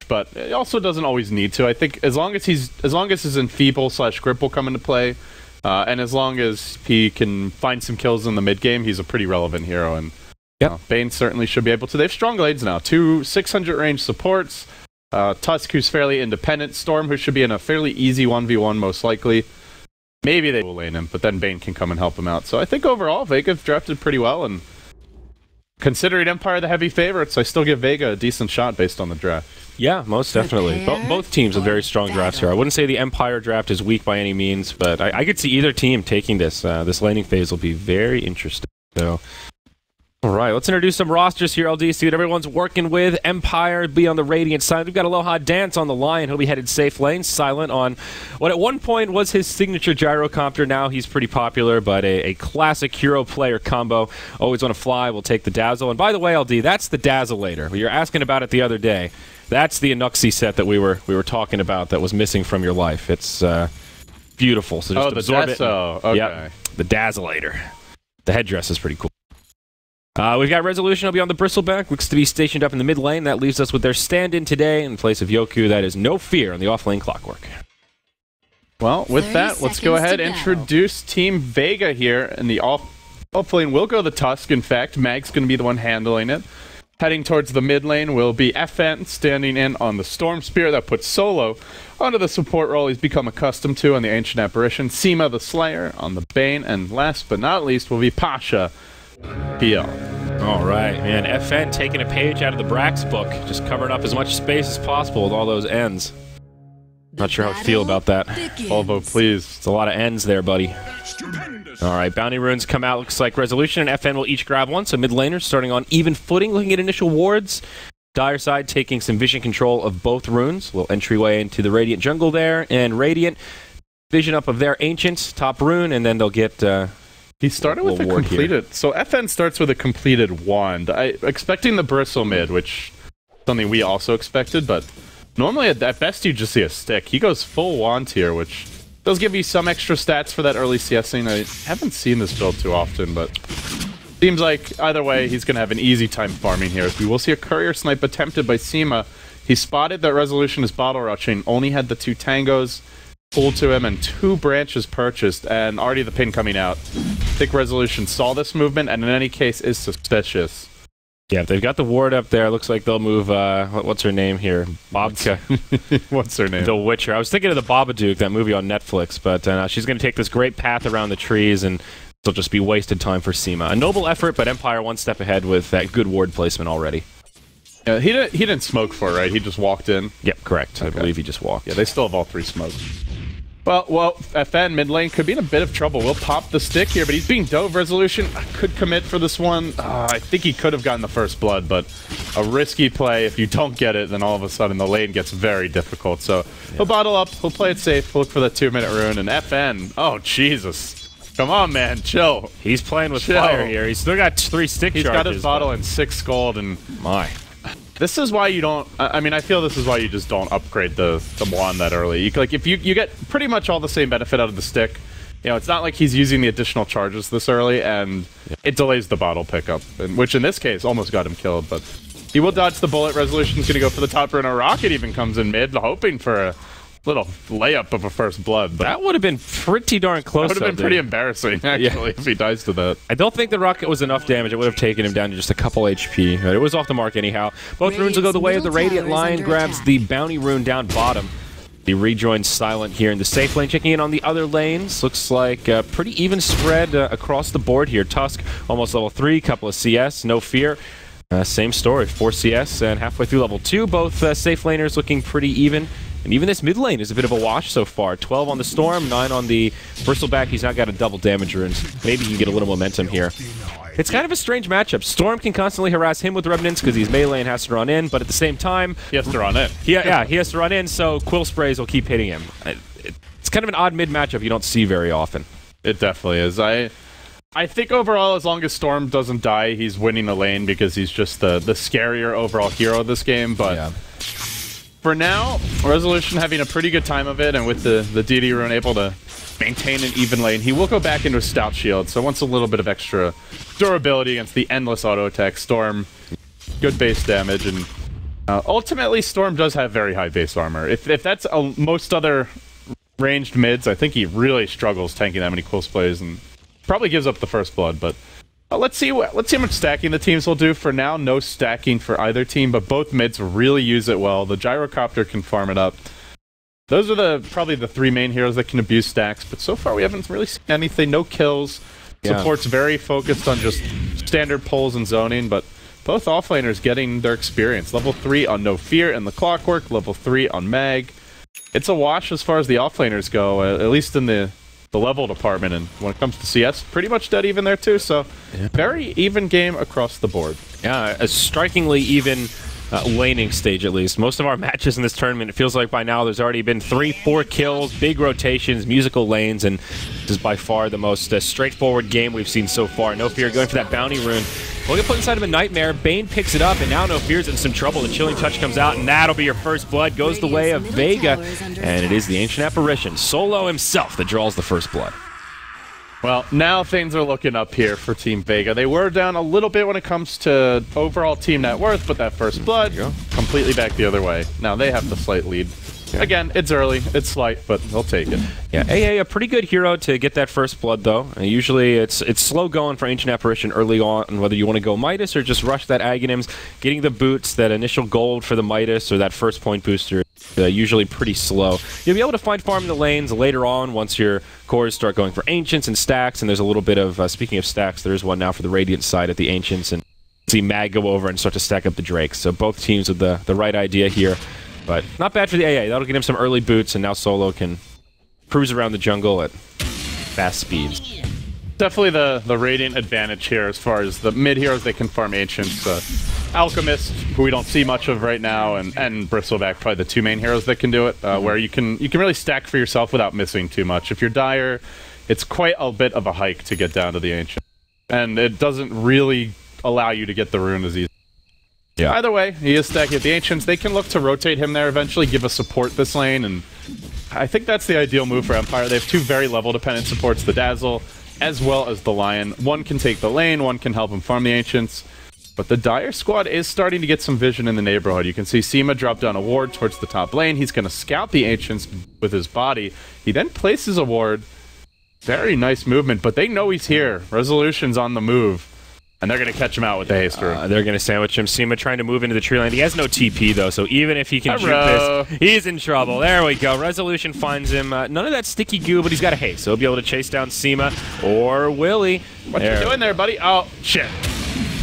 but it also doesn't always need to. I think as long as his enfeeble / grip will come into play, and as long as he can find some kills in the mid game, he's a pretty relevant hero. And Bane certainly should be able to. They have strong lanes now. 2 600 range supports. Tusk, who's fairly independent. Storm, who should be in a fairly easy 1v1 most likely. Maybe they will lane him, but then Bane can come and help him out. So I think overall, Vega drafted pretty well, and considering Empire the heavy favorites, I still give Vega a decent shot based on the draft. Yeah, most definitely. Both teams have very strong drafts here. I wouldn't say the Empire draft is weak by any means, but I could see either team taking this. This laning phase will be very interesting. So, all right, let's introduce some rosters here, LD, see what everyone's working with. Empire be on the Radiant side. We've got Aloha Dance on the Lion. He'll be headed safe lane. Silent on what at one point was his signature gyrocopter. Now he's pretty popular, but a classic hero player combo. Always want to fly. We'll take the Dazzle. And by the way, LD, that's the Dazzle-lator. We were asking about it the other day. That's the Anuxi set that we were talking about that was missing from your life. It's beautiful. So just absorb it. Okay. Yep, the Dazzle-lator. The headdress is pretty cool. We've got Resolution. He'll be on the Bristleback. Looks to be stationed up in the mid lane. That leaves us with their stand-in today in place of Yoku. That is No Fear on the off-lane Clockwork. Well, with that, let's go ahead and introduce Team Vega here. And the off-lane will go the Tusk, in fact. Mag's going to be the one handling it. Heading towards the mid lane will be FN standing in on the Storm Spear. That puts Solo onto the support role he's become accustomed to on the Ancient Apparition. Seema the Slayer on the Bane. And last but not least will be Pasha PL. All right, man. FN taking a page out of the Brax book, just covering up as much space as possible with all those ends. Not sure how I feel about that. Although, please. It's a lot of ends there, buddy. All right, Bounty Runes come out. Looks like Resolution and FN will each grab one. So mid laners starting on even footing, looking at initial wards. Dire side taking some vision control of both runes. Little entryway into the Radiant jungle there. And Radiant, vision up of their Ancients, top rune, and then they'll get... He started with a completed... Here. So FN starts with a completed wand. Expecting the bristle mid, which is something we also expected, but normally at best you just see a stick. He goes full wand here, which does give you some extra stats for that early CSing. I haven't seen this build too often, but seems like either way he's going to have an easy time farming here. We will see a courier snipe attempted by Seema. He spotted that Resolution is bottle rushing, only had the 2 tangos pulled to him and 2 branches purchased, and already the pin coming out. I think Resolution saw this movement, and in any case is suspicious. Yeah, if they've got the ward up there, looks like they'll move, what's her name here? Bobka. What's her name? The Witcher. I was thinking of the Babadook, that movie on Netflix, but she's going to take this great path around the trees, and it'll just be wasted time for Seema. A noble effort, but Empire one step ahead with that good ward placement already. Yeah, he didn't smoke for it, right? He just walked in? Yep, correct. Okay. I believe he just walked. Yeah, they still have all 3 smokes. Well, FN mid lane could be in a bit of trouble. We'll pop the stick here, but he's being dove. Resolution could commit for this one. I think he could have gotten the first blood, but a risky play. If you don't get it, then all of a sudden the lane gets very difficult. So he'll bottle up, he'll play it safe, he'll look for that 2-minute rune, and FN, oh Jesus. Come on, man, chill. He's playing with fire here. He's still got 3 stick charges. He's got his bottle and 6 gold, and... My. This is why you don't... I mean, I feel this is why you just don't upgrade the wand that early. If you get pretty much all the same benefit out of the stick. You know, it's not like he's using the additional charges this early, and it delays the bottle pickup, which in this case almost got him killed, but he will dodge the bullet. Resolution's going to go for the top rune. A rocket even comes in mid, hoping for a little layup of a first blood. But that would have been pretty darn close. That would have been pretty embarrassing, actually, if he dies to that. I don't think the rocket was enough damage. It would have taken him down to just a couple HP. But it was off the mark anyhow. Both runes will go the way of the Radiant. Lion grabs the Bounty Rune down bottom. He rejoins Silent here in the safe lane. Checking in on the other lanes. Looks like a pretty even spread across the board here. Tusk, almost level 3. Couple of CS. No Fear. Same story. 4 CS and halfway through level 2. Both safe laners looking pretty even. And even this mid lane is a bit of a wash so far. 12 on the Storm, 9 on the Bristleback. He's not got a double damage runes. Maybe he can get a little momentum here. It's kind of a strange matchup. Storm can constantly harass him with Revenants because he's melee and has to run in, but at the same time... He has to run in. Yeah, he has to run in, so Quill Sprays will keep hitting him. It's kind of an odd mid matchup you don't see very often. It definitely is. I think overall, as long as Storm doesn't die, he's winning the lane because he's just the scarier overall hero of this game, but... Yeah. For now, Resolution having a pretty good time of it, and with the DD rune able to maintain an even lane, he will go back into a Stout Shield, so wants a little bit of extra durability against the endless auto attack. Storm, good base damage, and Ultimately, Storm does have very high base armor. If that's most other ranged mids, I think he really struggles tanking that many close plays and probably gives up the first blood. But let's see how much stacking the teams will do. For now, no stacking for either team, but both mids really use it well. The gyrocopter can farm it up. Those are probably the three main heroes that can abuse stacks, but so far we haven't really seen anything. No kills. Yeah. Support's very focused on just standard pulls and zoning, but both offlaners getting their experience. Level 3 on No Fear and the Clockwork, level 3 on Mag. It's a wash as far as the offlaners go, at least in the level department, and when it comes to CS, pretty much dead even there too, so very even game across the board. Yeah, a strikingly even laning stage, at least. Most of our matches in this tournament, it feels like by now there's already been 3-4 kills, big rotations, musical lanes, and this is by far the most straightforward game we've seen so far. No Fear going for that bounty rune. We'll get put inside of a Nightmare. Bane picks it up, and now No Fear's in some trouble. The Chilling Touch comes out, and that'll be your first blood. Goes the way of Vega, and it is the Ancient Apparition, Solo himself, that draws the first blood. Well, now things are looking up here for Team Vega. They were down a little bit when it comes to overall team net worth, but that first blood, completely back the other way. Now they have the slight lead. Again, it's early, it's slight, but they'll take it. Yeah, AA, a pretty good hero to get that first blood, though. Usually it's slow going for Ancient Apparition early on, whether you want to go Midas or just rush that Aghanims. Getting the boots, that initial gold for the Midas, or that first point booster, usually pretty slow. You'll be able to find farm in the lanes later on once your cores start going for Ancients and stacks, and there's a little bit of, speaking of stacks, there is one now for the Radiant side at the Ancients, and see Mag go over and start to stack up the Drakes. So both teams with the right idea here. But not bad for the AA. That'll get him some early boots, and now Solo can cruise around the jungle at fast speeds. Definitely the Radiant advantage here as far as the mid heroes. They can farm Ancients. Alchemist, who we don't see much of right now, and Bristleback, probably the two main heroes that can do it, where you can really stack for yourself without missing too much. If you're Dire, it's quite a bit of a hike to get down to the Ancient, and it doesn't really allow you to get the rune as easy. Yeah. Either way, he is stacking at the Ancients. They can look to rotate him there eventually, give us support this lane, and I think that's the ideal move for Empire. They have two very level-dependent supports, the Dazzle as well as the Lion. One can take the lane, one can help him farm the Ancients, but the Dire squad is starting to get some vision in the neighborhood. You can see Seema drop down a ward towards the top lane. He's going to scout the Ancients with his body. He then places a ward. Very nice movement, but they know he's here. Resolution's on the move. And they're going to catch him out with the haster. They're going to sandwich him. Seema trying to move into the tree lane. He has no TP, though, so even if he can juke this, he's in trouble. There we go. Resolution finds him. None of that sticky goo, but he's got a haste, so he'll be able to chase down Seema. Or will he? What you doing there, buddy? Oh, shit.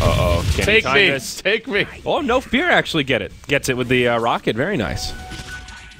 Uh-oh. Take me. Take me. Oh, No Fear actually gets it with the rocket. Very nice.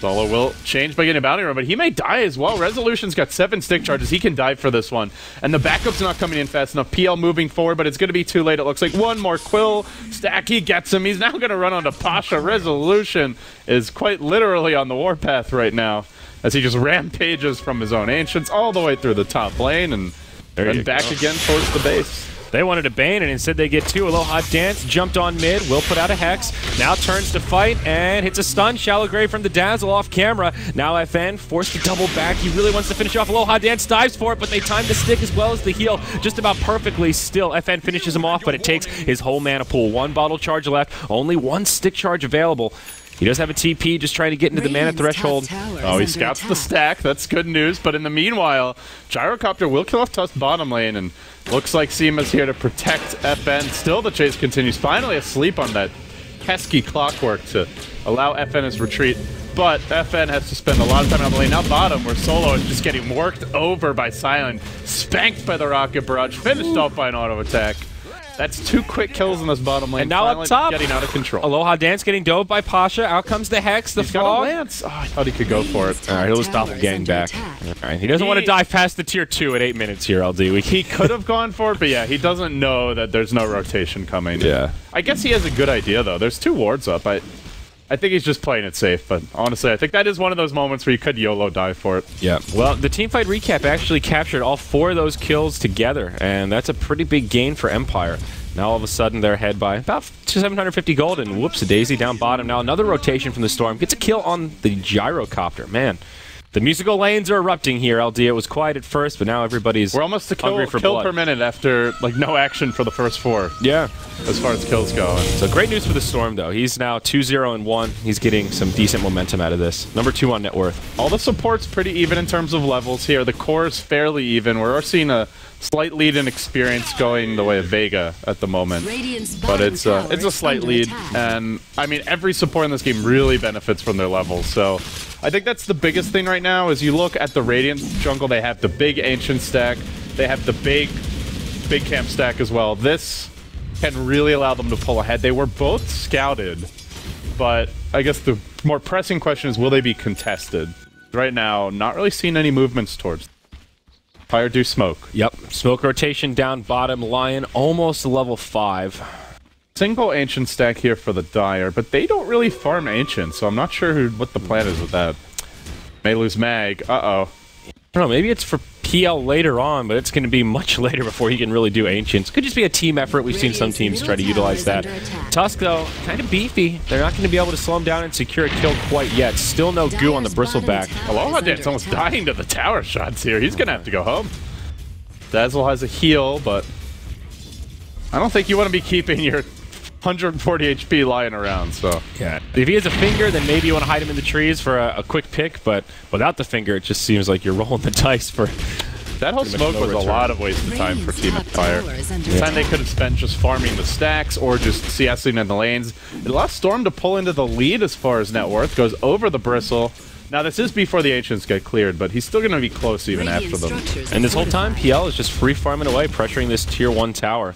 Solo will change by getting a bounty run, but he may die as well. Resolution's got 7 stick charges. He can dive for this one. And the backup's not coming in fast enough. PL moving forward, but it's going to be too late. It looks like one more Quill stack. He gets him. He's now going to run onto Pasha. Resolution is quite literally on the warpath right now as he just rampages from his own Ancients all the way through the top lane and then back again towards the base. They wanted a Bane, and instead they get 2. Aloha Dance jumped on mid, will put out a Hex, now turns to fight, and hits a stun. Shallow Grave from the Dazzle off camera. Now FN forced to double back. He really wants to finish off. Aloha Dance dives for it, but they timed the stick as well as the heal just about perfectly. Still, FN finishes him off, but it takes his whole mana pool. 1 bottle charge left, only 1 stick charge available. He does have a TP, just trying to get into the mana threshold. Oh, he scouts the stack. That's good news. But in the meanwhile, Gyrocopter will kill off Tusk bottom lane, and looks like Seema's here to protect FN. Still, the chase continues. Finally asleep on that pesky Clockwork to allow FN his retreat. But FN has to spend a lot of time on the lane. Now bottom, where Solo is just getting worked over by Silent. Spanked by the Rocket Barrage. Finished off by an auto attack. That's 2 quick kills in this bottom lane. And now up top, getting out of control. Aloha Dance getting dove by Pasha. Out comes the Hex, the Fog. Lance. Oh, I thought he could go for it. All right, he'll just doppelgang back. All right, he doesn't want to dive past the tier 2 at 8 minutes here, LD. He could have gone for it, but yeah, he doesn't know that there's no rotation coming. Yeah. I guess he has a good idea, though. There's 2 wards up. I think he's just playing it safe, but honestly, I think that is one of those moments where you could YOLO dive for it. Yeah. Well, the teamfight recap actually captured all 4 of those kills together, and that's a pretty big gain for Empire. Now all of a sudden they're ahead by about 750 gold, and whoops, a daisy down bottom. Now another rotation from the Storm. Gets a kill on the Gyrocopter. Man, The musical lanes are erupting here, LD. It was quiet at first, but now everybody's We're almost to hungry for kill blood. per minute after like no action for the first 4. Yeah. As far as kills go. So great news for the Storm, though. He's now 2-0-1. He's getting some decent momentum out of this. Number 2 on net worth. All the support's pretty even in terms of levels here. The core is fairly even. We're seeing a slight lead in experience going the way of Vega at the moment. But it's a slight lead. And, I mean, every support in this game really benefits from their levels. So I think that's the biggest thing right now is you look at the Radiant jungle. They have the big Ancient stack. They have the big camp stack as well. This can really allow them to pull ahead. They were both scouted, but I guess the more pressing question is, will they be contested? Right now, not really seeing any movements towards. Fire do smoke. Yep. Smoke rotation down bottom. Lion almost level 5. Single Ancient stack here for the Dire, but they don't really farm Ancient, so I'm not sure what the plan is with that. May lose Mag. Uh-oh. I don't know, maybe it's for PL later on, but it's going to be much later before he can really do Ancients. Could just be a team effort. We've seen some teams try to utilize that. Tusk, though, kind of beefy. They're not going to be able to slow him down and secure a kill quite yet. Still no goo on the Bristleback. Aloha Dance almost dying to the tower shots here. He's going to have to go home. Dazzle has a heal, but I don't think you want to be keeping your 140 HP lying around, so. Yeah. If he has a finger, then maybe you want to hide him in the trees for a quick pick, but without the finger, it just seems like you're rolling the dice for... That whole smoke was a lot of wasted time for Team Empire. Time they could have spent just farming the stacks or just CSing in the lanes. It allowed Storm to pull into the lead as far as net worth, goes over the Bristle. Now, this is before the Ancients get cleared, but he's still going to be close even after them. And this whole time, PL is just free farming away, pressuring this tier 1 tower.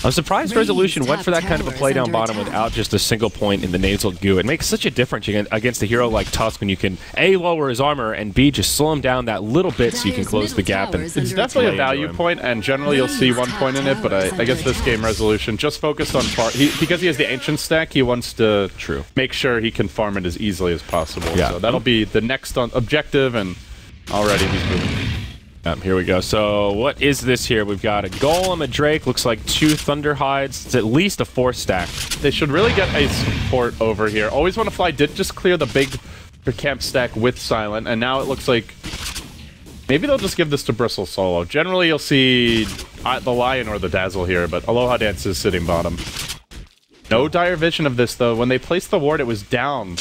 I'm surprised Resolution went for that kind of a play down bottom without just a single point in the nasal goo. It makes such a difference against a hero like Tusk when you can A, lower his armor, and B, just slow him down that little bit so you can close the gap. And it's definitely a value point, and generally you'll see 1 point in it, but I guess this game Resolution just focused on because he has the Ancient stack, he wants to make sure he can farm it as easily as possible. Yeah. So that'll be the next objective, and already he's moving. Here we go. So what is this here? We've got a Golem, a Drake, looks like 2 Thunder Hides. It's at least a 4 stack. They should really get a support over here. Always Want to Fly did just clear the big camp stack with Silent, and now it looks like maybe they'll just give this to Bristle solo. Generally, you'll see the Lion or the Dazzle here, but Aloha Dance is sitting bottom. No dire vision of this, though. When they placed the ward, it was down.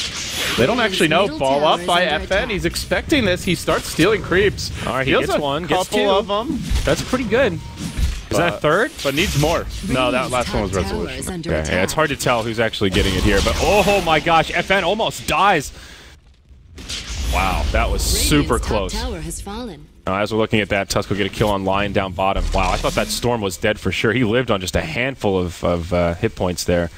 They don't actually know. Ball up by FN. He's expecting this. He starts stealing creeps. All right, he gets one, gets 2 of them. That's pretty good. Is that a third? But needs more. No, that last one was Resolution. Okay, yeah, it's hard to tell who's actually getting it here, but oh my gosh, FN almost dies. Wow, that was super close. As we're looking at that, Tusk will get a kill on Lion down bottom. Wow, I thought that Storm was dead for sure. He lived on just a handful of hit points there.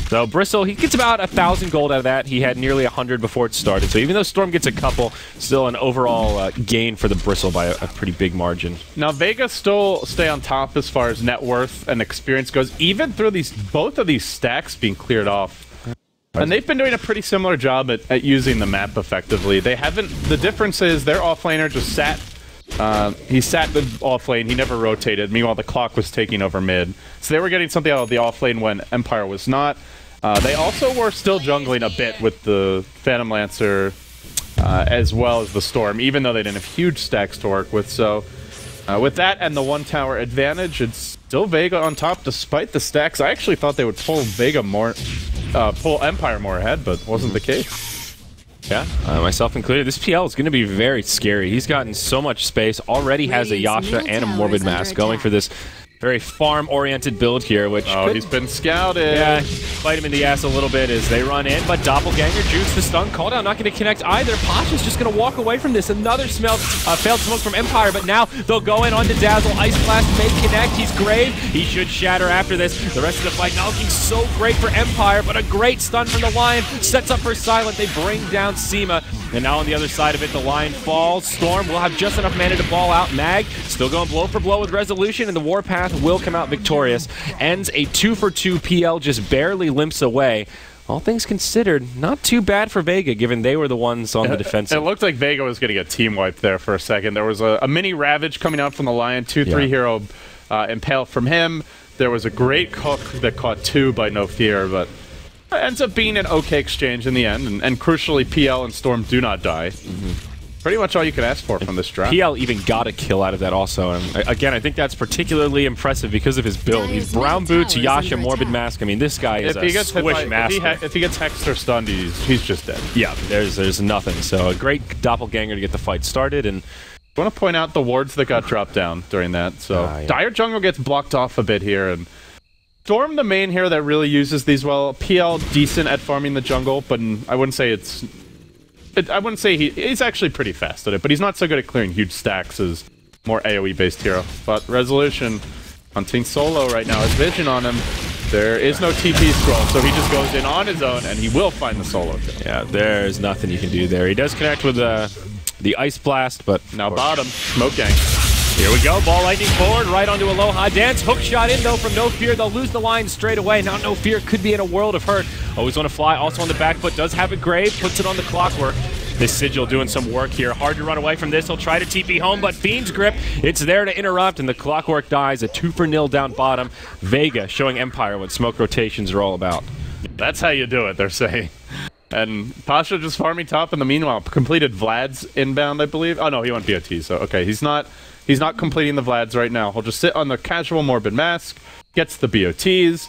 So Bristle, he gets about 1,000 gold out of that. He had nearly 100 before it started. So even though Storm gets a couple, still an overall gain for the Bristle by a pretty big margin. Now Vega still stay on top as far as net worth and experience goes, even through both of these stacks being cleared off. And they've been doing a pretty similar job at using the map effectively. They haven't. The difference is their offlaner just sat. He sat the offlane. He never rotated. Meanwhile, the clock was taking over mid. So they were getting something out of the offlane when Empire was not. They also were still jungling a bit with the Phantom Lancer as well as the Storm, even though they didn't have huge stacks to work with. So with that and the 1 tower advantage, it's still Vega on top despite the stacks. I actually thought they would pull Vega more. Pull Empire more ahead, but wasn't the case. Yeah, myself included. This PL is going to be very scary. He's gotten so much space. Already has a Yasha and a Morbid Mask going for this very farm-oriented build here, which he's been scouted. Yeah, bite him in the ass a little bit as they run in, but Doppelganger juice the stun. Call down, not going to connect either. Pasha's just going to walk away from this. Another failed smoke from Empire, but now they'll go in onto Dazzle. Ice Blast may connect. He's grave. He should shatter after this. The rest of the fight not looking so great for Empire, but a great stun from the Lion. Sets up for Silent. They bring down Seema. And now on the other side of it, the Lion falls. Storm will have just enough mana to ball out. Mag still going blow for blow with Resolution, and the Warpath will come out victorious. Ends a 2-for-2 PL, just barely limps away. All things considered, not too bad for Vega, given they were the ones on the defensive. It looked like Vega was going to get team wiped there for a second. There was a mini Ravage coming out from the Lion, 2-3 hero Impale from him. There was a great Cook that caught 2 by No Fear, but ends up being an okay exchange in the end, and crucially, PL and Storm do not die. pretty much all you can ask for from this draft. PL even got a kill out of that also. And again, I think that's particularly impressive because of his build. He's Brown Boots, Yasha, Morbid Mask. I mean, this guy is a squish master. If he gets hexed or stunned, he's just dead. Yeah, there's nothing. So a great doppelganger to get the fight started. And I want to point out the wards that got dropped down during that. So yeah. Dire Jungle gets blocked off a bit here, and Storm, the main hero that really uses these well. PL decent at farming the jungle, but I wouldn't say he's actually pretty fast at it, but he's not so good at clearing huge stacks as more AoE based hero. But Resolution hunting solo right now, his vision on him. There is no TP scroll, so he just goes in on his own, and he will find the solo kill. Yeah, there's nothing you can do there. He does connect with the Ice Blast, but now bottom, smoke gang. Here we go, ball lightning forward, right onto Aloha Dance. Hook shot in, though, from No Fear. They'll lose the line straight away. Now No Fear could be in a world of hurt. Always want to fly, also on the back foot. Does have a grave, puts it on the clockwork. This Sigil doing some work here. Hard to run away from this. He'll try to TP home, but Fiend's Grip, it's there to interrupt, and the clockwork dies. A 2-for-0 down bottom. Vega showing Empire what smoke rotations are all about. That's how you do it, they're saying. And Pasha just farming top in the meanwhile. Completed Vlad's inbound, I believe. Oh no, he went BOT, so okay. He's not completing the Vlads right now. He'll just sit on the casual Morbid Mask, gets the BOTs.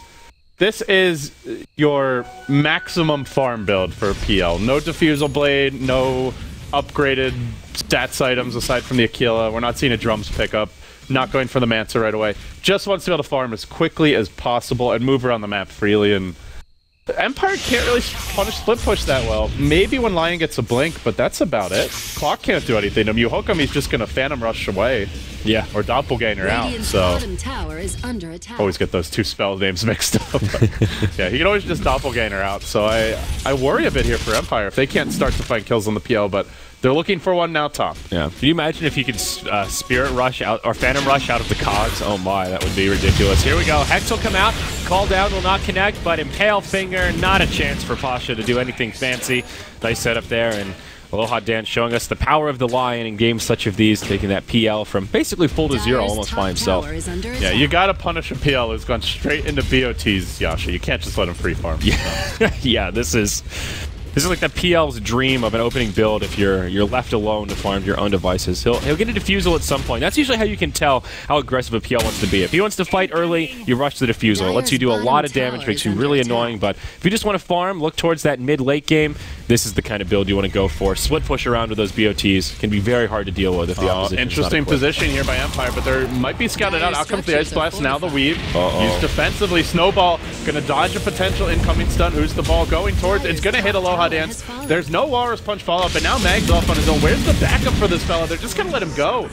This is your maximum farm build for PL. No Diffusal Blade, no upgraded stats items aside from the Aquila. We're not seeing a Drums pickup. Not going for the Manta right away. Just wants to be able to farm as quickly as possible and move around the map freely. And Empire can't really split push that well. Maybe when Lion gets a blink, but that's about it. Clock can't do anything to him. You hook him, he's just going to Phantom Rush away. Yeah. Or Doppelganger out, so... Tower is under attack. Always get those two spell names mixed up. Yeah, he can always just Doppelganger out, so I worry a bit here for Empire if they can't start to find kills on the PL, but they're looking for one now top. Yeah. Can you imagine if he could Spirit Rush out, or Phantom Rush out of the cogs? Oh my, that would be ridiculous. Here we go. Hex will come out. Call down will not connect, but Impale Finger, not a chance for Pasha to do anything fancy. Nice setup there, and Aloha Dan showing us the power of the Lion in games such as these, taking that PL from basically full to zero almost by himself. Yeah, you gotta punish a PL who's gone straight into BOTs, Yasha. You can't just let him free farm. Yeah, yeah, this is like the PL's dream of an opening build if you're left alone to farm your own devices. He'll get a Diffusal at some point. That's usually how you can tell how aggressive a PL wants to be. If he wants to fight early, you rush the Diffusal. It lets you do a lot of damage, makes you really annoying, but if you just want to farm, look towards that mid-late game, this is the kind of build you want to go for. Split push around with those BOTs can be very hard to deal with if the opposition interesting position here by Empire, but there might be scouted out. Out comes the Ice Blast, now the Weave. Used defensively. Snowball gonna dodge a potential incoming stun. Who's the ball going towards? It's gonna hit Aloha Dance. There's no Walrus Punch follow-up, but now Mag's off on his own. Where's the backup for this fella? They're just gonna let him go.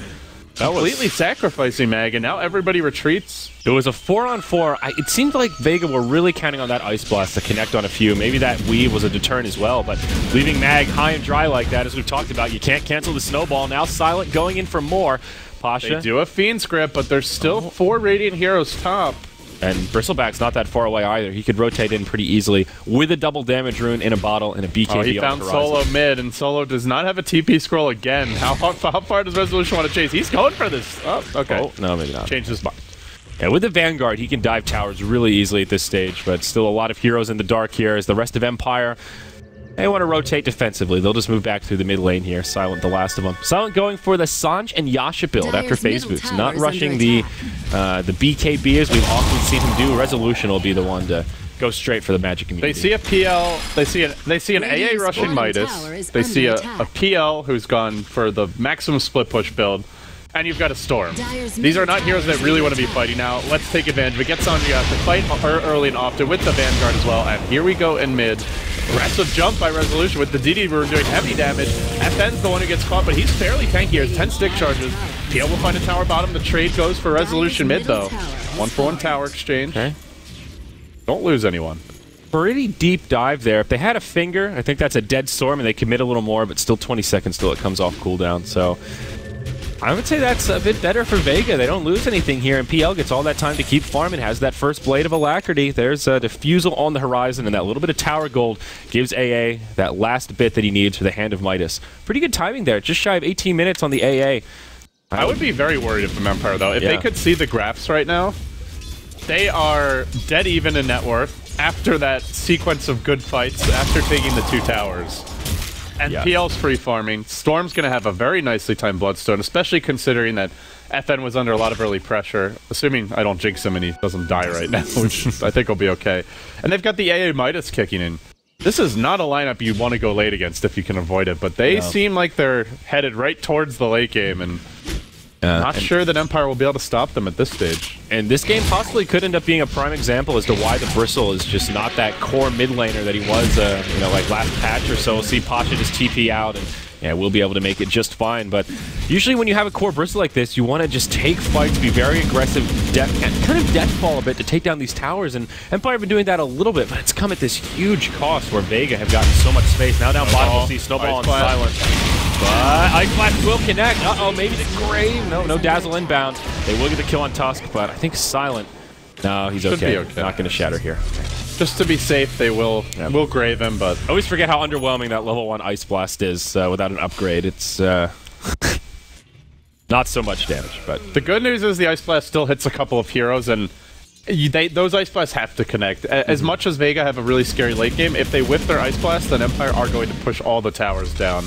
Completely sacrificing Mag, and now everybody retreats. It was a 4-on-4. It seemed like Vega were really counting on that Ice Blast to connect on a few. Maybe that Weave was a deterrent as well, but leaving Mag high and dry like that, as we've talked about, you can't cancel the Snowball. Now Silent going in for more. Pasha. They do a Fiend script, but there's still 4 Radiant Heroes top. And Bristleback's not that far away either. He could rotate in pretty easily with a double damage rune in a bottle and a BKB on the horizon. He found Solo mid, and Solo does not have a TP scroll again. How far does Resolution want to chase? He's going for this. Oh, okay. Oh, no, maybe not. Changed his mind. Yeah, with the Vanguard, he can dive towers really easily at this stage, but still a lot of heroes in the dark here as the rest of Empire, they want to rotate defensively. They'll just move back through the mid lane here. Silent, the last of them. Silent going for the Sanj and Yasha build after phase boots. Not rushing the BKB as we've often seen him do. Resolution will be the one to go straight for the Magic Immunity. They see a PL, they see an AA rushing Midas. They see a PL who's gone for the maximum split push build. And you've got a Storm. These are not heroes that really want to be fighting now. Let's take advantage of it. Get Sanjay to fight her early and often with the Vanguard as well. And here we go in mid. Aggressive jump by Resolution with the DD. We're doing heavy damage. FN's the one who gets caught, but he's fairly tanky here. 10 stick charges. PL will find a tower bottom. The trade goes for Resolution mid, though. 1-for-1 tower exchange. Okay. Don't lose anyone. Pretty deep dive there. If they had a finger, I think that's a dead Storm, and they commit a little more, but still 20 seconds till it comes off cooldown. So I would say that's a bit better for Vega. They don't lose anything here, and PL gets all that time to keep farming, has that first Blade of Alacrity. There's a Diffusal on the horizon, and that little bit of tower gold gives AA that last bit that he needs for the Hand of Midas. Pretty good timing there. Just shy of 18 minutes on the AA. I would be very worried if I'm Empire, though. If they could see the graphs right now, they are dead even in net worth after that sequence of good fights, after taking the 2 towers. And PL's free farming. Storm's going to have a very nicely timed Bloodstone, especially considering that FN was under a lot of early pressure. Assuming I don't jinx him and he doesn't die right now, which I think will be okay. And they've got the AA Midas kicking in. This is not a lineup you want to go late against if you can avoid it, but they seem like they're headed right towards the late game, and not sure that Empire will be able to stop them at this stage. And this game possibly could end up being a prime example as to why the Bristle is just not that core mid laner that he was, you know, like last patch or so. We'll see Pasha just TP out, and yeah, we'll be able to make it just fine. But usually when you have a core Bristle like this, you want to just take fights, be very aggressive, and kind of deathfall a bit to take down these towers. And Empire have been doing that a little bit, but it's come at this huge cost where Vega have gotten so much space. Now down bottom, we'll see Snowball on Silent. But Ice Blast will connect. Uh-oh, maybe the Grave. No Dazzle inbound. They will get the kill on Tusk, but I think Silent. No, he's okay. Not going to shatter here. Just to be safe, they will grave him, but... I always forget how underwhelming that level 1 Ice Blast is without an upgrade. It's not so much damage, but... The good news is the Ice Blast still hits a couple of heroes, and those Ice Blasts have to connect. As much as Vega have a really scary late game, if they whiff their Ice Blast, then Empire are going to push all the towers down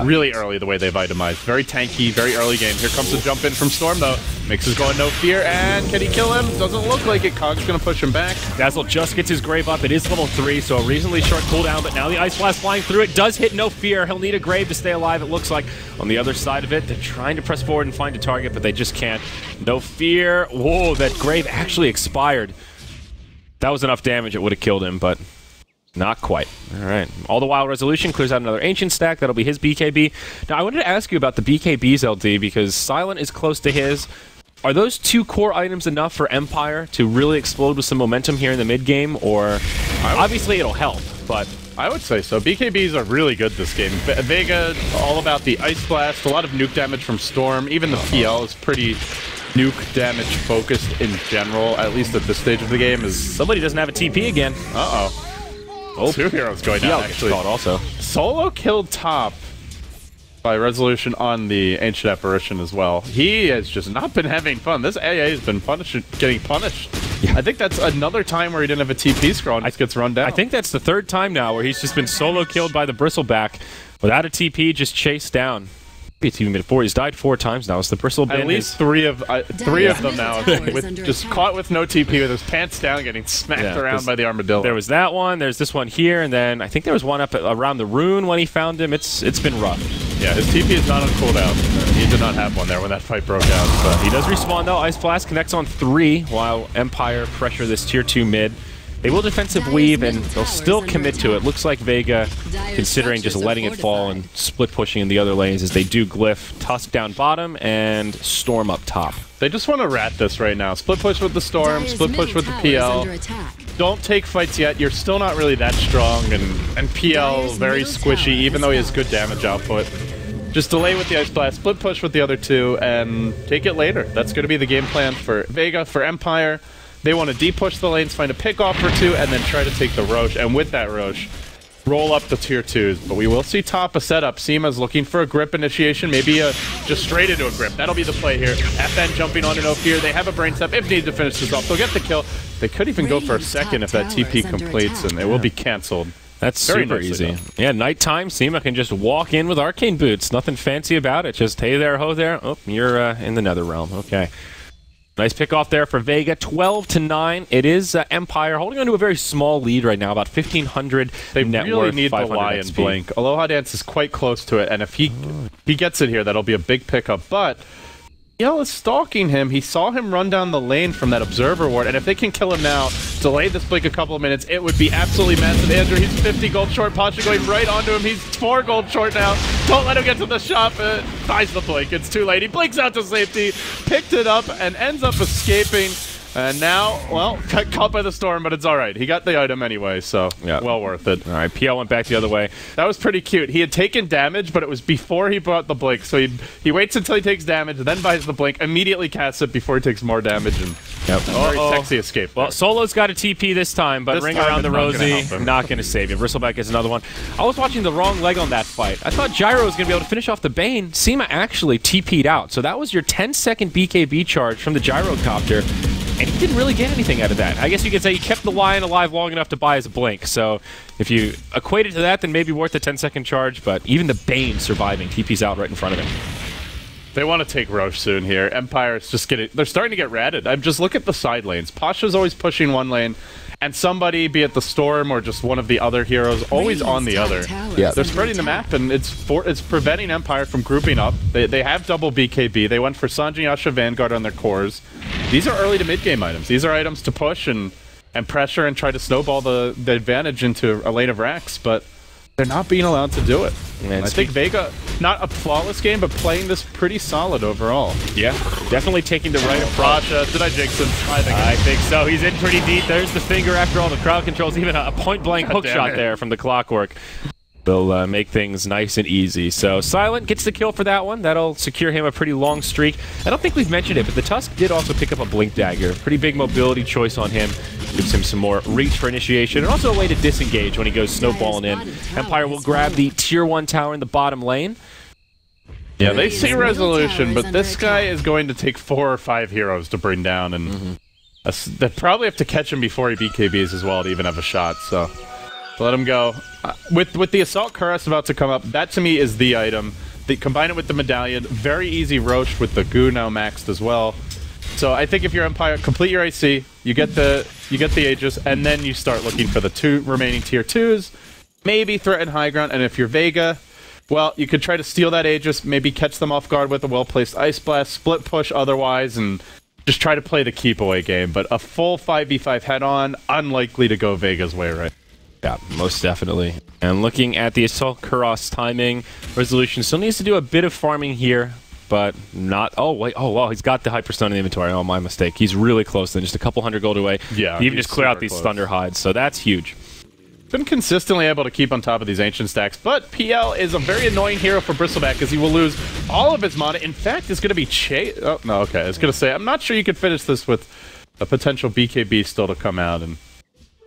really early the way they've itemized. Very tanky, very early game. Here comes the jump in from Storm, though. Mix is going no fear, and can he kill him? Doesn't look like it. Cog's going to push him back. Dazzle just gets his Grave up. It is level 3, so a reasonably short cooldown, but now the Ice Blast flying through it does hit no fear. He'll need a Grave to stay alive, it looks like. On the other side of it, they're trying to press forward and find a target, but they just can't. No fear. Whoa, that Grave actually expired. That was enough damage, it would have killed him, but not quite. All right. All the while, Resolution clears out another Ancient stack. That'll be his BKB. Now, I wanted to ask you about the BKBs, LD, because Silent is close to his. Are those 2 core items enough for Empire to really explode with some momentum here in the mid-game, or... Obviously, it'll help, but... I would say so. BKBs are really good this game. Vega, all about the Ice Blast, a lot of nuke damage from Storm. Even the PL is pretty... nuke damage focused in general, at least at this stage of the game. Somebody doesn't have a TP again. Oh, 2 heroes going down, actually. Also. Solo killed top by Resolution on the Ancient Apparition as well. He has just not been having fun. This AA has been getting punished. Yeah. I think that's another time where he didn't have a TP scroll and just gets run down. I think that's the 3rd time now where he's just been solo killed by the Bristleback without a TP, just chased down. It's even been 4. He's died 4 times now. It's the Bristle bin. At least three of them now. Just caught with no TP with his pants down, getting smacked around by the armadillo. There was that one. There's this one here, and then I think there was one up around the rune when he found him. It's been rough. Yeah, his TP is not on cooldown. He did not have one there when that fight broke out. But he does respawn though. Ice Blast connects on 3 while Empire pressure this tier 2 mid. They will defensive weave, and they'll still commit to it. Looks like Vega, considering just letting it fall and split pushing in the other lanes, as they do glyph Tusk down bottom and Storm up top. They just want to rat this right now. Split push with the Storm, split push with the PL. Don't take fights yet. You're still not really that strong, and PL very squishy, even though he has good damage output. Just delay with the Ice Blast, split push with the other 2, and take it later. That's going to be the game plan for Vega, for Empire. They want to deep-push the lanes, find a pick-off or 2, and then try to take the Roche. And with that Roche, roll up the tier 2s. But we will see top a setup. Seema's looking for a grip initiation, maybe just straight into a grip. That'll be the play here. FN jumping onto no fear. They have a brain step if needed to finish this off. They'll get the kill. They could even go for a second if that TP completes, and it will be canceled. That's very super easy. Done. Yeah, nighttime, Seema can just walk in with Arcane Boots. Nothing fancy about it. Just, hey there, ho there. Oh, you're in the Nether Realm. Okay. Nice pick off there for Vega, 12-9. It is Empire holding on to a very small lead right now, about 1,500 they net really worth, need the Lion Blink. Aloha Dance is quite close to it, and if he gets it here, that'll be a big pickup. But Yell is stalking him. He saw him run down the lane from that Observer Ward, and if they can kill him now, delay this blink a couple of minutes, it would be absolutely massive. Andrew, he's 50 gold short. Pasha going right onto him. He's 4 gold short now. Don't let him get to the shop. Buys the blink. It's too late. He blinks out to safety, picked it up, and ends up escaping. And now, well, got caught by the Storm, but it's all right. He got the item anyway, so well worth it. All right, PL went back the other way. That was pretty cute. He had taken damage, but it was before he brought the blink. So he waits until he takes damage, then buys the blink, immediately casts it before he takes more damage, and very sexy escape. Well, Solo's got a TP this time, but ring around the Rosie, not going to save him. Bristleback gets another one. I was watching the wrong leg on that fight. I thought Gyro was going to be able to finish off the Bane. Seema actually TP'd out, so that was your 10-second BKB charge from the Gyrocopter. and he didn't really get anything out of that. I guess you could say he kept the Lion alive long enough to buy his blink, so if you equate it to that, then maybe worth the 10-second charge, but even the Bane surviving, TP's out right in front of him. They want to take Roche soon here. Empire's just getting... They're starting to get ratted. Just look at the side lanes. Pasha's always pushing one lane, and somebody, be it the Storm or just one of the other heroes, always on the other. Yeah, they're spreading the map, and it's preventing Empire from grouping up. They have double BKB. They went for Sanji, Asha, Vanguard on their cores. These are early to mid-game items. These are items to push and pressure and try to snowball the advantage into a lane of racks, but they're not being allowed to do it. And I think Vega, not a flawless game, but playing this pretty solid overall. Yeah, definitely taking the right approach. Did I jinx him? I think so. He's in pretty deep. There's the finger after all the crowd controls. Even a point-blank hook shot there from the Clockwork. They'll make things nice and easy. So Silent gets the kill for that one. That'll secure him a pretty long streak. I don't think we've mentioned it, but the Tusk did also pick up a Blink Dagger. Pretty big mobility choice on him. Gives him some more reach for initiation, and also a way to disengage when he goes snowballing in. Empire will grab the tier 1 tower in the bottom lane. Yeah, they see resolution, but this guy is going to take 4 or 5 heroes to bring down, and they probably have to catch him before he BKBs as well to even have a shot, so let him go. With the Assault Cuirass about to come up, that to me is the item. They combine it with the Medallion, very easy Roche with the Goo now maxed as well. So I think if you're Empire, complete your AC, you get the Aegis, and then you start looking for the 2 remaining tier 2s, maybe threaten high ground, and if you're Vega, well, you could try to steal that Aegis, maybe catch them off guard with a well-placed Ice Blast, split push otherwise, and just try to play the keep away game. But a full 5v5 head-on, unlikely to go Vega's way right. Yeah, most definitely. And looking at the Assault Cuirass timing, resolution still needs to do a bit of farming here, but not... Oh, wait. Oh, wow. He's got the Hyperstone in the inventory. Oh, my mistake. He's really close then. Just a couple hundred gold away. Yeah. He even just clear out these Thunder Hides, so that's huge. Been consistently able to keep on top of these Ancient stacks, but PL is a very annoying hero for Bristleback because he will lose all of his mana. In fact, it's going to be Oh, no, okay. I was going to say, I'm not sure you could finish this with a potential BKB still to come out and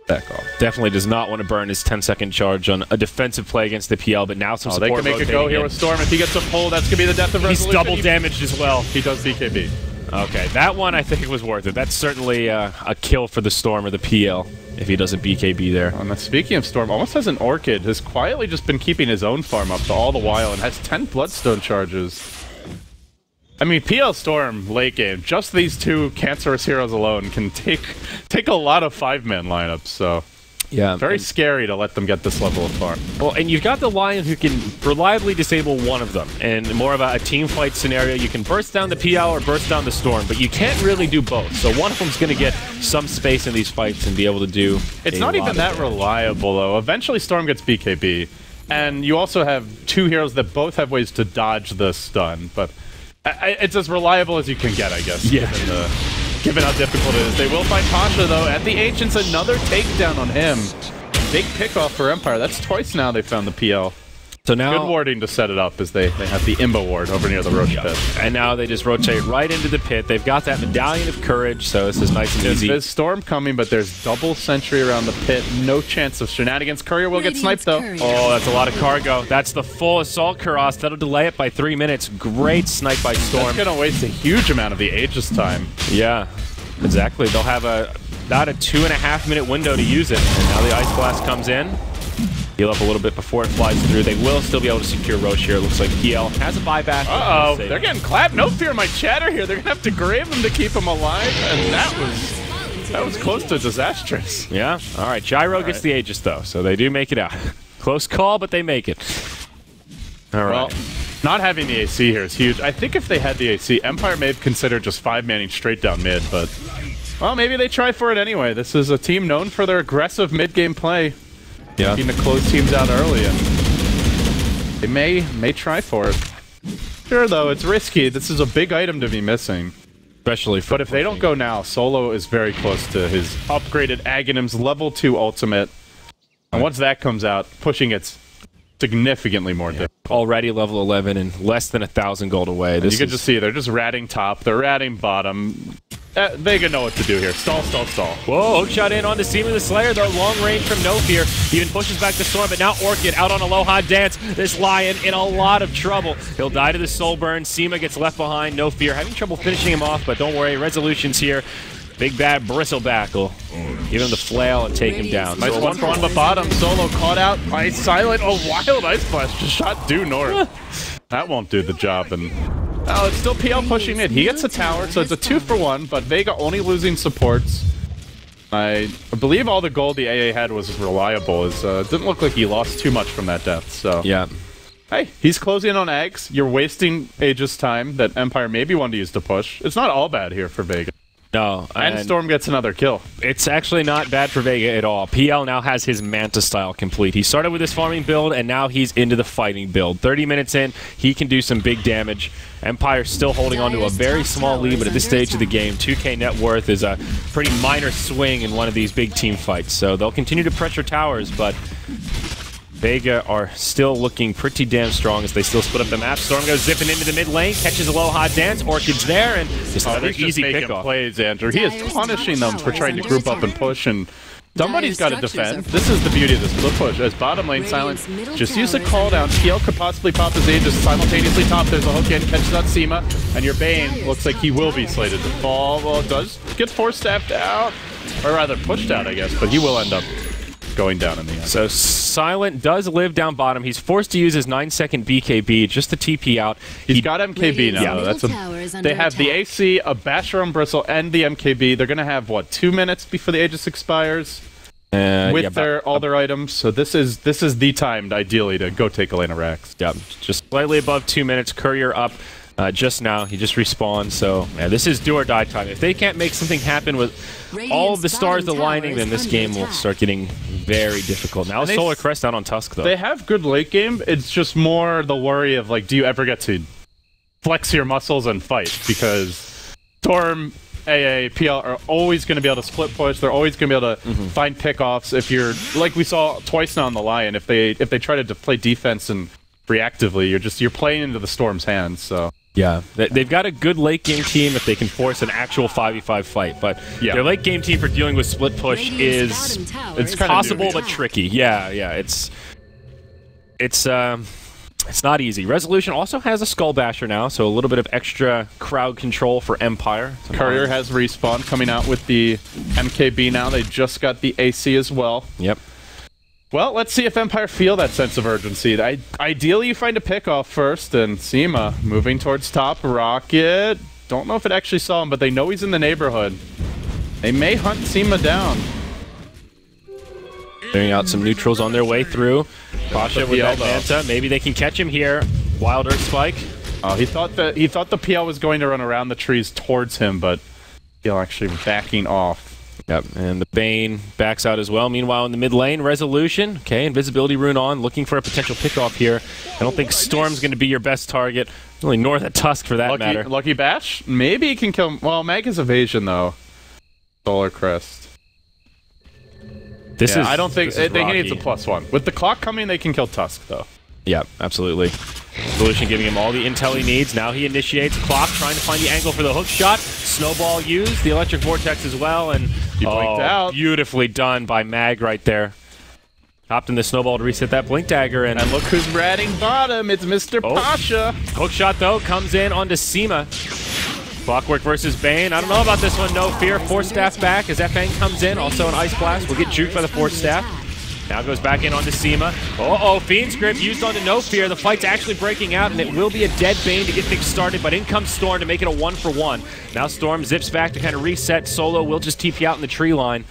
back off. Definitely does not want to burn his 10-second charge on a defensive play against the PL, but now some support. They can make a go here with Storm. If he gets a pull, that's going to be the death of Resolution. He's double damaged as well. He does BKB. Okay, that one I think was worth it. That's certainly a kill for the Storm or the PL if he doesn't BKB there. And speaking of Storm, almost has an Orchid. Has quietly just been keeping his own farm up all the while and has 10 Bloodstone charges. I mean, PL Storm, late game, just these 2 cancerous heroes alone can take a lot of 5-man lineups, so... Yeah, very scary to let them get this level of farm. Well, and you've got the Lion who can reliably disable one of them. And more of a team fight scenario, you can burst down the PL or burst down the Storm, but you can't really do both. So one of them's going to get some space in these fights and be able to do... It's not even that reliable, though. Eventually Storm gets BKB, and you also have 2 heroes that both have ways to dodge the stun, but it's as reliable as you can get, I guess. Yeah. Given how difficult it is. They will find Pasha, though, at the Ancients. Another takedown on him. Big pickoff for Empire. That's twice now they found the PL. So now... Good warding to set it up as they have the Imba ward over near the Roche pit. And now they just rotate right into the pit. They've got that Medallion of Courage, so this is nice and easy. There's Storm coming, but there's double sentry around the pit. No chance of shenanigans. Courier will get sniped, though. Oh, that's a lot of cargo. That's the full Assault Cuirass. That'll delay it by 3 minutes. Great snipe by Storm. That's going to waste a huge amount of the Aegis time. Yeah, exactly. They'll have about a 2.5-minute window to use it. And now the Ice Blast comes in. Heal up a little bit before it flies through. They will still be able to secure Roche here. It looks like PL has a buyback. Uh-oh, they're getting clapped. No fear my chatter here. They're going to have to grave him to keep him alive, and that was close to disastrous. Yeah, all right. Gyro gets the Aegis, though, so they do make it out. Close call, but they make it. All right. Well, not having the AC here is huge. I think if they had the AC, Empire may have considered just 5-manning straight down mid, but, well, maybe they try for it anyway. This is a team known for their aggressive mid-game play. Yeah. Looking to close teams out early, and they may try for it. Sure, though, it's risky. This is a big item to be missing. Especially for... But if they don't go now, Solo is very close to his upgraded Aghanim's level 2 ultimate. And once that comes out, pushing it's significantly more difficult. Already level 11 and less than 1,000 gold away. You can just see they're just ratting top, they're ratting bottom. Vega know what to do here. Stall, stall, stall. Whoa, hook shot in on the Seaman the Slayer, though. Long range from No Fear. Even pushes back the Storm, but now Orchid out on Aloha Dance. This Lion in a lot of trouble. He'll die to the Soul Burn. Seema gets left behind. No Fear having trouble finishing him off, but don't worry. Resolution's here. Big bad Bristleback will give him the flail and take him down. Nice 1-for-1 but bottom. Solo caught out by Silent. Oh, wild Ice Blast just shot due north. That won't do the job. And it's still PL pushing it. He gets a tower, so it's a 2-for-1, but Vega only losing supports. I believe all the gold the AA had was reliable. It didn't look like he lost too much from that death. So yeah. Hey, he's closing in on Eggs. You're wasting Aegis time that Empire maybe wanted to use to push. It's not all bad here for Vega. No. And Storm gets another kill. It's actually not bad for Vega at all. PL now has his Manta style complete. He started with his farming build, and now he's into the fighting build. 30 minutes in, he can do some big damage. Empire still holding on to a very small lead, but at this stage of the game, 2K net worth is a pretty minor swing in one of these big team fights. So they'll continue to pressure towers, but Vega are still looking pretty damn strong as they still split up the map. Storm goes zipping into the mid lane, catches a low hot dance. Orchid's there, and just another easy pickoff. Plays, Andrew. He is punishing them for trying to group up and push, and somebody's got to defend. This is the beauty of this split push. As bottom lane Silent just use a call down. TL could possibly pop his Aegis simultaneously top. There's a hook in, catches out Seema, and your Bane looks like he will be slated to fall. Well, it does get force-staffed out, or rather pushed out, I guess, but he will end up going down in the end. So Silent does live down bottom. He's forced to use his 9-second BKB just to TP out. He's got MKB now. Yeah. They have the AC, a Basher on Bristle, and the MKB. They're going to have, what, 2 minutes before the Aegis expires? With all their items. So this is the time, ideally, to go take a lane of Rax. Yep, just slightly above 2 minutes. Courier up just now. He just respawned. So yeah, this is do or die time. If they can't make something happen with all of the stars aligning, then this game will start getting very difficult. Now Solar Crest down on Tusk, though. They have good late game. It's just more the worry of, like, do you ever get to flex your muscles and fight? Because Storm, AA, PL are always going to be able to split push. They're always going to be able to find pickoffs. If you're, like we saw twice now on the Lion, if they try to play defense and reactively, you're playing into the Storm's hands. So yeah, they've got a good late game team if they can force an actual 5v5 fight. But their late game team for dealing with split push is possible but tricky. Yeah, it's not easy. Resolution also has a Skull Basher now, so a little bit of extra crowd control for Empire. Courier has respawn coming out with the MKB now. They just got the AC as well. Yep. Well, let's see if Empire feel that sense of urgency. Ideally, you find a pickoff first, and Seema moving towards top. Rocket, don't know if it actually saw him, but they know he's in the neighborhood. They may hunt Seema down. Clearing out some neutrals on their way through. Pasha with that Manta. Maybe they can catch him here. Wild Earth Spike. He thought the PL was going to run around the trees towards him, but PL actually backing off. Yep, and the Bane backs out as well. Meanwhile, in the mid lane, Resolution. Okay, Invisibility Rune on, looking for a potential pickoff here. I don't think Storm's going to be your best target. Really north of Tusk for that matter. Lucky Bash? Maybe he can kill him. Well, Mag is evasion, though. Solar Crest. I don't think he needs a +1. With the clock coming, they can kill Tusk, though. Yeah, absolutely. Resolution giving him all the intel he needs. Now he initiates clock, trying to find the angle for the hook shot. Snowball used, the electric vortex as well, and he blinked out. Beautifully done by Mag right there. Hopped in the snowball to reset that blink dagger, and look who's ratting bottom. It's Mr. Pasha. Hook shot though comes in onto Seema. Clockwork versus Bane. I don't know about this one. No fear. Force staff back as FN comes in. Also an ice blast. Will get juked by the force staff. Now goes back in onto Seema. Fiend's Grip used onto No Fear. The fight's actually breaking out, and it will be a dead Bane to get things started, but in comes Storm to make it a 1-for-1. Now Storm zips back to kind of reset. Solo will just TP out in the tree line.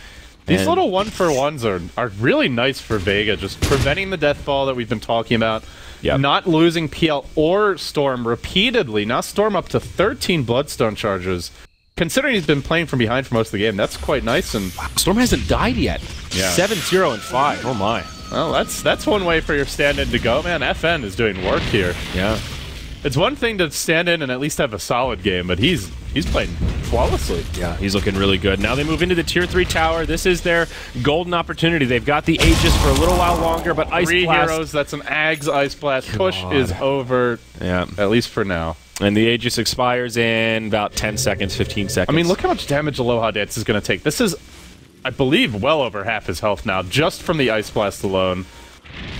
These little 1-for-1s are really nice for Vega, just preventing the death ball that we've been talking about. Yep. Not losing PL or Storm repeatedly. Now Storm up to 13 Bloodstone charges. Considering he's been playing from behind for most of the game, that's quite nice. And Storm hasn't died yet. Yeah. 7-0 and 5. Oh my. Well, that's one way for your stand-in to go. Man, FN is doing work here. Yeah. It's one thing to stand in and at least have a solid game, but he's playing flawlessly. Yeah, he's looking really good. Now they move into the Tier 3 tower. This is their golden opportunity. They've got the Aegis for a little while longer, but Ice Blast. 3 Blast. heroes, that's an Ags Ice Blast. Push is over, at least for now. And the Aegis expires in about 10 seconds, 15 seconds. I mean, look how much damage Aloha Dance is going to take. This is, I believe, well over half his health now, just from the Ice Blast alone.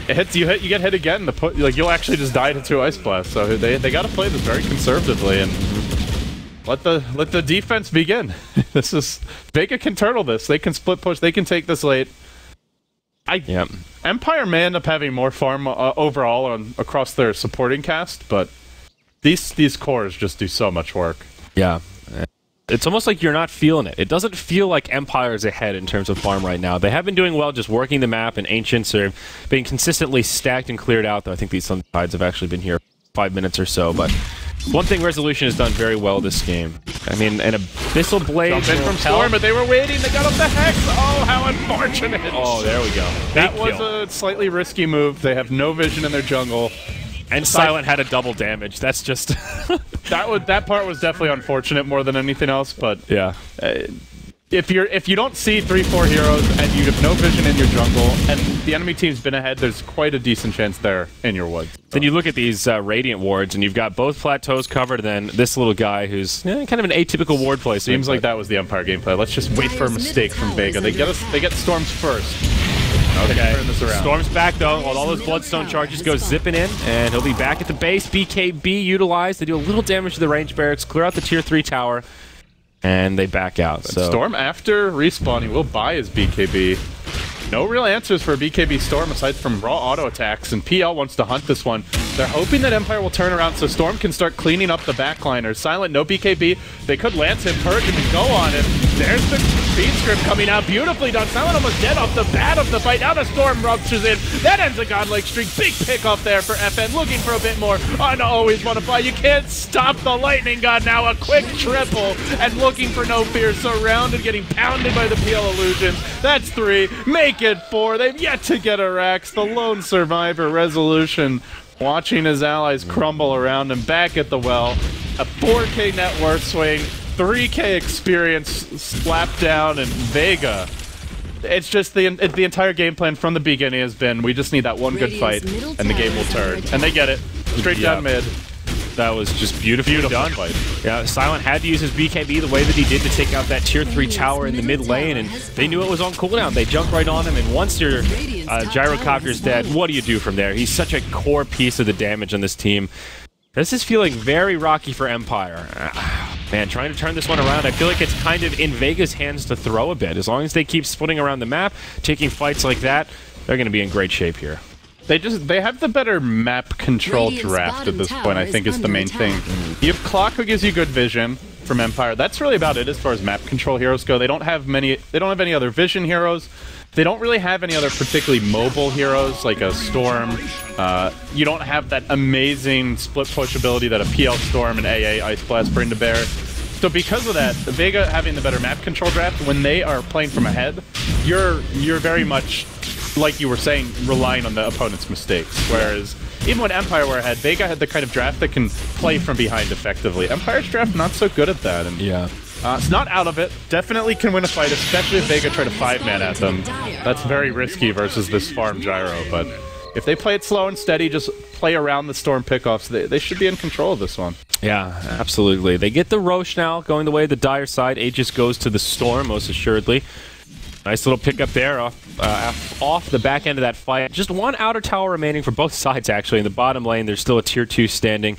It hits you get hit again. You'll actually just die to 2 Ice Blasts. So they got to play this very conservatively. And Let the defense begin. This is Vega can turtle this. They can split push. They can take this late. Empire may end up having more farm overall across their supporting cast, but these cores just do so much work. Yeah. It's almost like you're not feeling it. It doesn't feel like Empire's ahead in terms of farm right now. They have been doing well just working the map, and Ancients are being consistently stacked and cleared out, though I think these Suntides have actually been here 5 minutes or so. But one thing Resolution has done very well this game. I mean, an Abyssal Blade jumped in from Storm, but they were waiting. They got up the Hex. Oh, how unfortunate. Oh, there we go. That was a slightly risky move. They have no vision in their jungle. And Silent had a double damage. That's just... that part was definitely unfortunate more than anything else, but yeah. If you don't see 3-4 heroes and you have no vision in your jungle and the enemy team's been ahead, there's quite a decent chance they're in your woods. So. Then you look at these Radiant wards and you've got both plateaus covered, and then this little guy who's kind of an atypical ward play. Seems like that was the Empire gameplay. Let's just wait for a mistake from Vega. They get Storms first. Okay, Storm's back though, while all those Bloodstone charges go zipping in, and he'll be back at the base. BKB utilized. They do a little damage to the range barracks, clear out the tier 3 tower, and they back out. So Storm, after respawning, will buy his BKB. No real answers for a BKB Storm aside from raw auto attacks, and PL wants to hunt this one. They're hoping that Empire will turn around so Storm can start cleaning up the backliners. Silent, no BKB. They could lance him, perk him, and go on it. There's the speed script coming out. Beautifully done. Silent almost dead off the bat of the fight. Now the Storm ruptures in. That ends a godlike streak. Big pick off there for FN. Looking for a bit more. I always want to buy. You can't stop the lightning god now. A quick triple. And looking for no fear. Surrounded, getting pounded by the PL illusion. That's 3. Make it 4. They've yet to get a Rax. The lone survivor, Resolution, watching his allies crumble around him. Back at the well. A 4K net worth swing. 3K experience slapped down, and Vega. It's just the entire game plan from the beginning has been, we just need that one good fight, and the game will turn. And they get it. Straight down mid. That was just beautifully done. Yeah, Silent had to use his BKB the way that he did to take out that tier 3 tower in the mid lane, and they knew it was on cooldown. They jumped right on him, and once your Gyrocopter's dead, what do you do from there? He's such a core piece of the damage on this team. This is feeling very rocky for Empire. Man, trying to turn this one around, I feel like it's kind of in Vega's hands to throw a bit. As long as they keep splitting around the map, taking fights like that, they're going to be in great shape here. They have the better map control draft at this point, I think, is the main thing. You have Clock, who gives you good vision from Empire. That's really about it as far as map control heroes go. They don't have any other vision heroes. They don't really have any other particularly mobile heroes like a Storm. You don't have that amazing split push ability that a PL Storm and AA Ice Blast bring to bear. So because of that, Vega having the better map control draft, when they are playing from ahead, you're very much, like you were saying, relying on the opponent's mistakes. Whereas even when Empire were ahead, Vega had the kind of draft that can play from behind effectively. Empire's draft not so good at that. And yeah. It's not out of it. Definitely can win a fight, especially if Vega try to 5-man at them. That's very risky versus this farm Gyro, but if they play it slow and steady, just play around the Storm pickoffs, they should be in control of this one. Yeah, absolutely. They get the Roche now, going the way of the dire side. Aegis goes to the Storm, most assuredly. Nice little pickup there off the back end of that fight. Just one outer tower remaining for both sides, actually. In the bottom lane, there's still a tier 2 standing.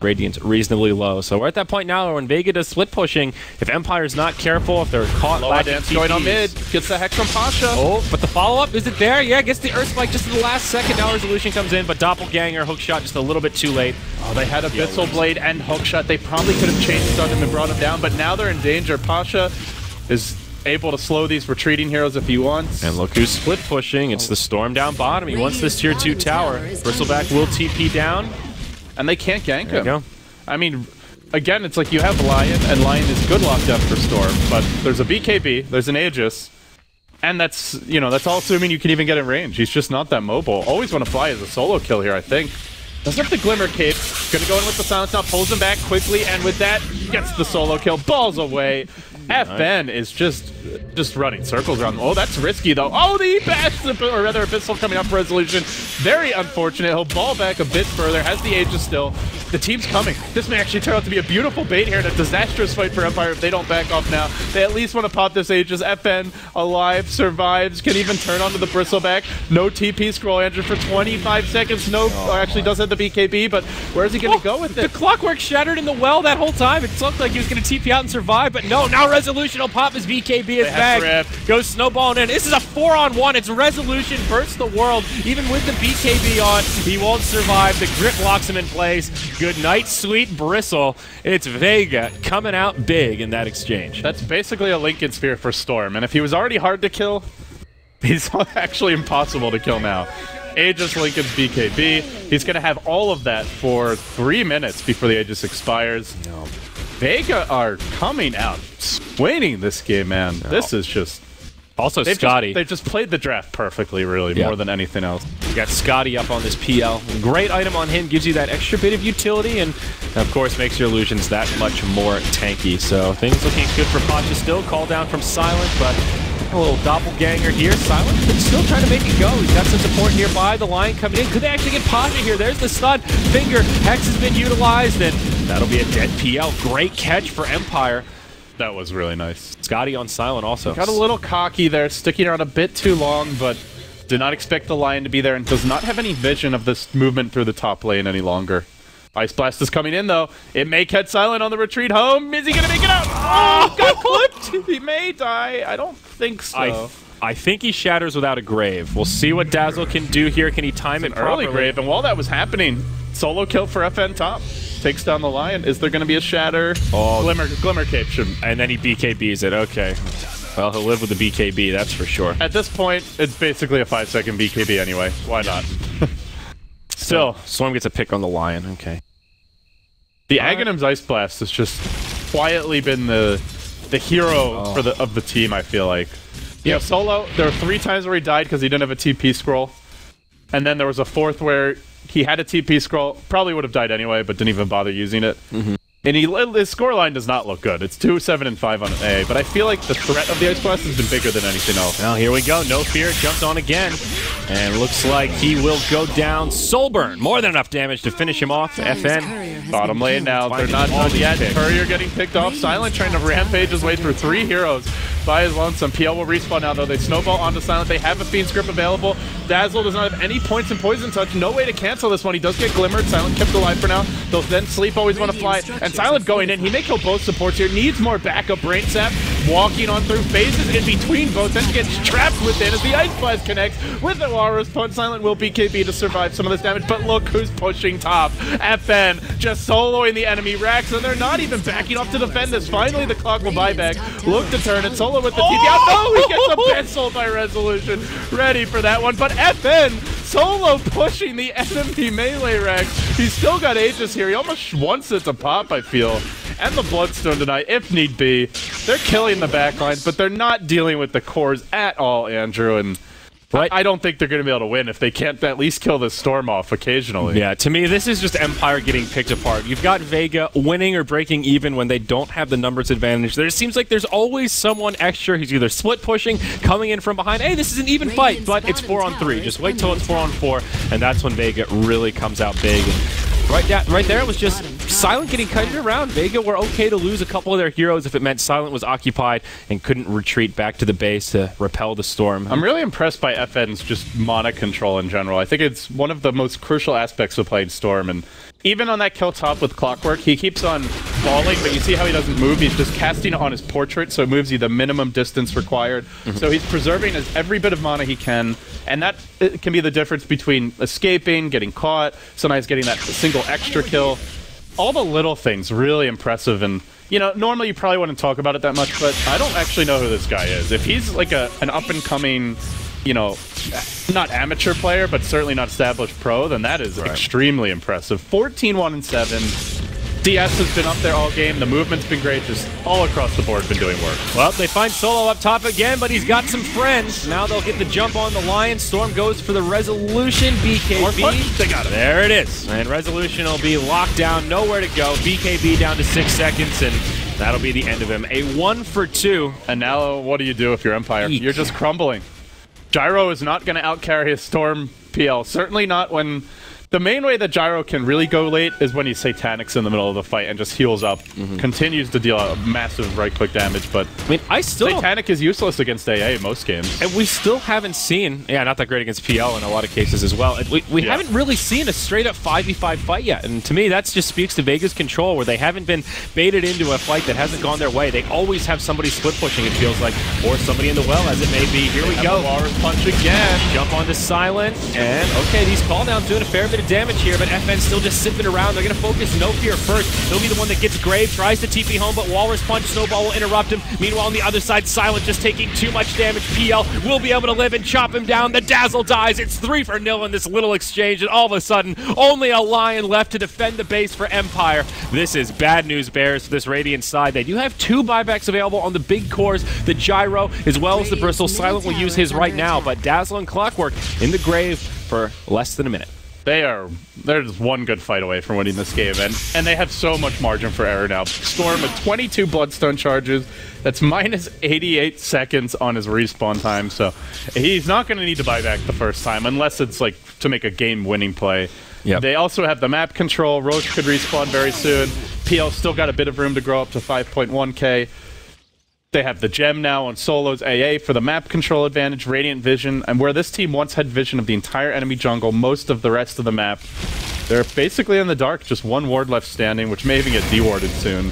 Radiant's reasonably low. So we're at that point now when Vega does split pushing. If Empire's not careful, if they're caught lacking TPs. Going on mid. Gets the Hex from Pasha. Oh, but the follow-up, is it there? Yeah, gets the Earth Spike just in the last second. Now Resolution comes in, but Doppelganger hookshot just a little bit too late. Oh, they had Abyssal Blade and hookshot. They probably could have changed on him and brought him down, but now they're in danger. Pasha is able to slow these retreating heroes if he wants. And look who's split pushing. It's the Storm down bottom. He wants this tier 2 tower. Bristleback will TP down. And they can't gank him. There you go. I mean, again, it's like you have Lion, and Lion is good lockdown for Storm, but there's a BKB, there's an Aegis, and that's all assuming you can even get in range. He's just not that mobile. Always want to fly as a solo kill here, I think. Doesn't have the Glimmer Cape. Gonna go in with the Silence now, pulls him back quickly, and with that, gets the solo kill. Balls away. FN is just running circles around. Oh, that's risky, though. Oh, the or rather, Abyssal coming up for Resolution. Very unfortunate. He'll ball back a bit further. Has the Aegis still. the team's coming. This may actually turn out to be a beautiful bait here and a disastrous fight for Empire if they don't back off now. They at least want to pop this Aegis. FN alive, survives, can even turn onto the Bristleback. No TP scroll, Andrew, for 25 seconds. No, actually does have the BKB, but where's he going to go with it? The clockwork shattered in the well that whole time. It looked like he was going to TP out and survive, but no, now Resolution will pop his BKB is back. Goes snowballing in. This is a 4-on-1. It's Resolution versus the world. Even with the BKB on, he won't survive. The grip locks him in place. Good night, sweet Bristle. It's Vega coming out big in that exchange. That's basically a Lincoln Sphere for Storm, and if he was already hard to kill, he's actually impossible to kill now. Aegis Lincoln's BKB. He's going to have all of that for 3 minutes before the Aegis expires. No. Vega are coming out swinging this game, man. No. This is just... Also, Scotty. They've just played the draft perfectly, really, more than anything else. You got Scotty up on this PL. Great item on him, gives you that extra bit of utility, and of course makes your illusions that much more tanky. So things looking good for Pacha still. Call down from Silent, but a little doppelganger here. Silent still trying to make it go. He's got some support nearby. The line coming in. Could they actually get Pacha here? There's the stun. Finger. Hex has been utilized, and that'll be a dead PL. Great catch for Empire. That was really nice. Scotty on Silent also. Got a little cocky there, sticking around a bit too long, but did not expect the Lion to be there and does not have any vision of this movement through the top lane any longer. Ice Blast is coming in, though. It may catch Silent on the retreat home. Is he going to make it out? Oh, got clipped! He may die. I don't think so. I think he shatters without a grave. We'll see what Dazzle can do here. Can he time it properly? Early grave, and while that was happening, solo kill for FN top. Takes down the Lion. Is there going to be a shatter? Oh, Glimmer Cape should... And then he BKBs it. Okay. Well, he'll live with the BKB, that's for sure. At this point, it's basically a 5-second BKB anyway. Why not? Still. Storm gets a pick on the Lion. Okay. The Aghanim's Ice Blast has just quietly been the hero of the team, I feel like. You know, solo, there were 3 times where he died because he didn't have a TP scroll. And then there was a 4th where he had a TP scroll, probably would have died anyway, but didn't even bother using it. And his scoreline does not look good. It's 2-7-5 on an A, but I feel like the threat of the Ice Blast has been bigger than anything else. Well, here we go. No Fear jumped on again. And looks like he will go down. Soulburn, more than enough damage to finish him off. FN. Bottom lane now. They're not done yet. Courier getting picked off. Silent trying to rampage his way through 3 heroes by his lonesome. PL will respawn now, though. They snowball onto Silent. They have a Fiend's Grip available. Dazzle does not have any points in Poison Touch. No way to cancel this one. He does get glimmered. Silent kept alive for now. They'll then Sleep always want to fly. And Silent going in. He may kill both supports here. Needs more backup. Brain Sap walking on through phases in between both. Then gets trapped within as the Ice Blast connects with the Walrus Punch. Silent will BKB to survive some of this damage. But look who's pushing top. FN just soloing the enemy Rax. And they're not even backing off to defend this. Finally, the clock will buy back. Look to turn it. Solo with the TP out. No, he gets abyssal by Resolution. Ready for that one. But FN solo pushing the enemy melee Rax. He's still got Aegis here. He almost wants it to pop, I feel. And the Bloodstone tonight, if need be. They're killing the backlines, but they're not dealing with the cores at all, Andrew. And I don't think they're going to be able to win if they can't at least kill the Storm off occasionally. Yeah, to me, this is just Empire getting picked apart. You've got Vega winning or breaking even when they don't have the numbers advantage. There seems like there's always someone extra who's either split pushing, coming in from behind. Hey, this is an even fight, but it's 4-on-3. Just wait till it's 4-on-4, and that's when Vega really comes out big. Right there, it was just Silent getting kited around. Vega were okay to lose a couple of their heroes if it meant Silent was occupied and couldn't retreat back to the base to repel the Storm. I'm really impressed by FN's just mana control in general. I think it's one of the most crucial aspects of playing Storm, and even on that kill top with Clockwork, he keeps on falling, but you see how he doesn't move? He's just casting it on his portrait, so it moves you the minimum distance required. So he's preserving every bit of mana he can, and that can be the difference between escaping, getting caught, sometimes getting that single extra kill. All the little things, really impressive, and you know, normally you probably wouldn't talk about it that much, but I don't actually know who this guy is. If he's like an up-and-coming, you know, not amateur player, but certainly not established pro, then that is extremely impressive. 14-1-7. DS has been up there all game. The movement's been great. Just all across the board been doing work. Well, they find Solo up top again, but he's got some friends. Now they'll get the jump on the Lion. Storm goes for the Resolution. BKB. They got it. There it is. And Resolution will be locked down. Nowhere to go. BKB down to 6 seconds, and that'll be the end of him. A 1-for-2. And now what do you do if you're Empire? Eek. You're just crumbling. Gyro is not going to outcarry a Storm PL. Certainly not when The main way that Gyro can really go late is when he Satanics in the middle of the fight and just heals up, continues to deal a massive right-click damage, but I mean, Satanic is useless against AA in most games. And we still haven't seen, not that great against PL in a lot of cases as well. We haven't really seen a straight-up 5v5 fight yet, and to me, that just speaks to Vega's control, where they haven't been baited into a fight that hasn't gone their way. They always have somebody split-pushing, it feels like, or somebody in the well, as it may be. Here we go. Walrus punch again. Jump onto Silent, and okay, these call-downs doing a fair bit of damage here, but FN's still just sipping around. They're going to focus No Fear first. He'll be the one that gets Grave, tries to TP home, but Walrus punch, Snowball will interrupt him. Meanwhile, on the other side, Silent just taking too much damage. PL will be able to live and chop him down. The Dazzle dies. It's 3-0 in this little exchange, and all of a sudden, only a Lion left to defend the base for Empire. This is bad news bears for this Radiant side. They do have 2 buybacks available on the big cores, the Gyro, as well as the Bristle. Silent will use his right now, but Dazzle and Clockwork in the grave for less than a minute. They're just one good fight away from winning this game, and they have so much margin for error now. Storm with 22 Bloodstone charges. That's minus 88 seconds on his respawn time, so he's not going to need to buy back the first time, unless it's like to make a game-winning play. Yep. They also have the map control. Roche could respawn very soon. PL still got a bit of room to grow up to 5.1k. They have the gem now on solos AA for the map control advantage, Radiant Vision, and where this team once had vision of the entire enemy jungle, most of the rest of the map, they're basically in the dark, just one ward left standing, which may even get dewarded soon.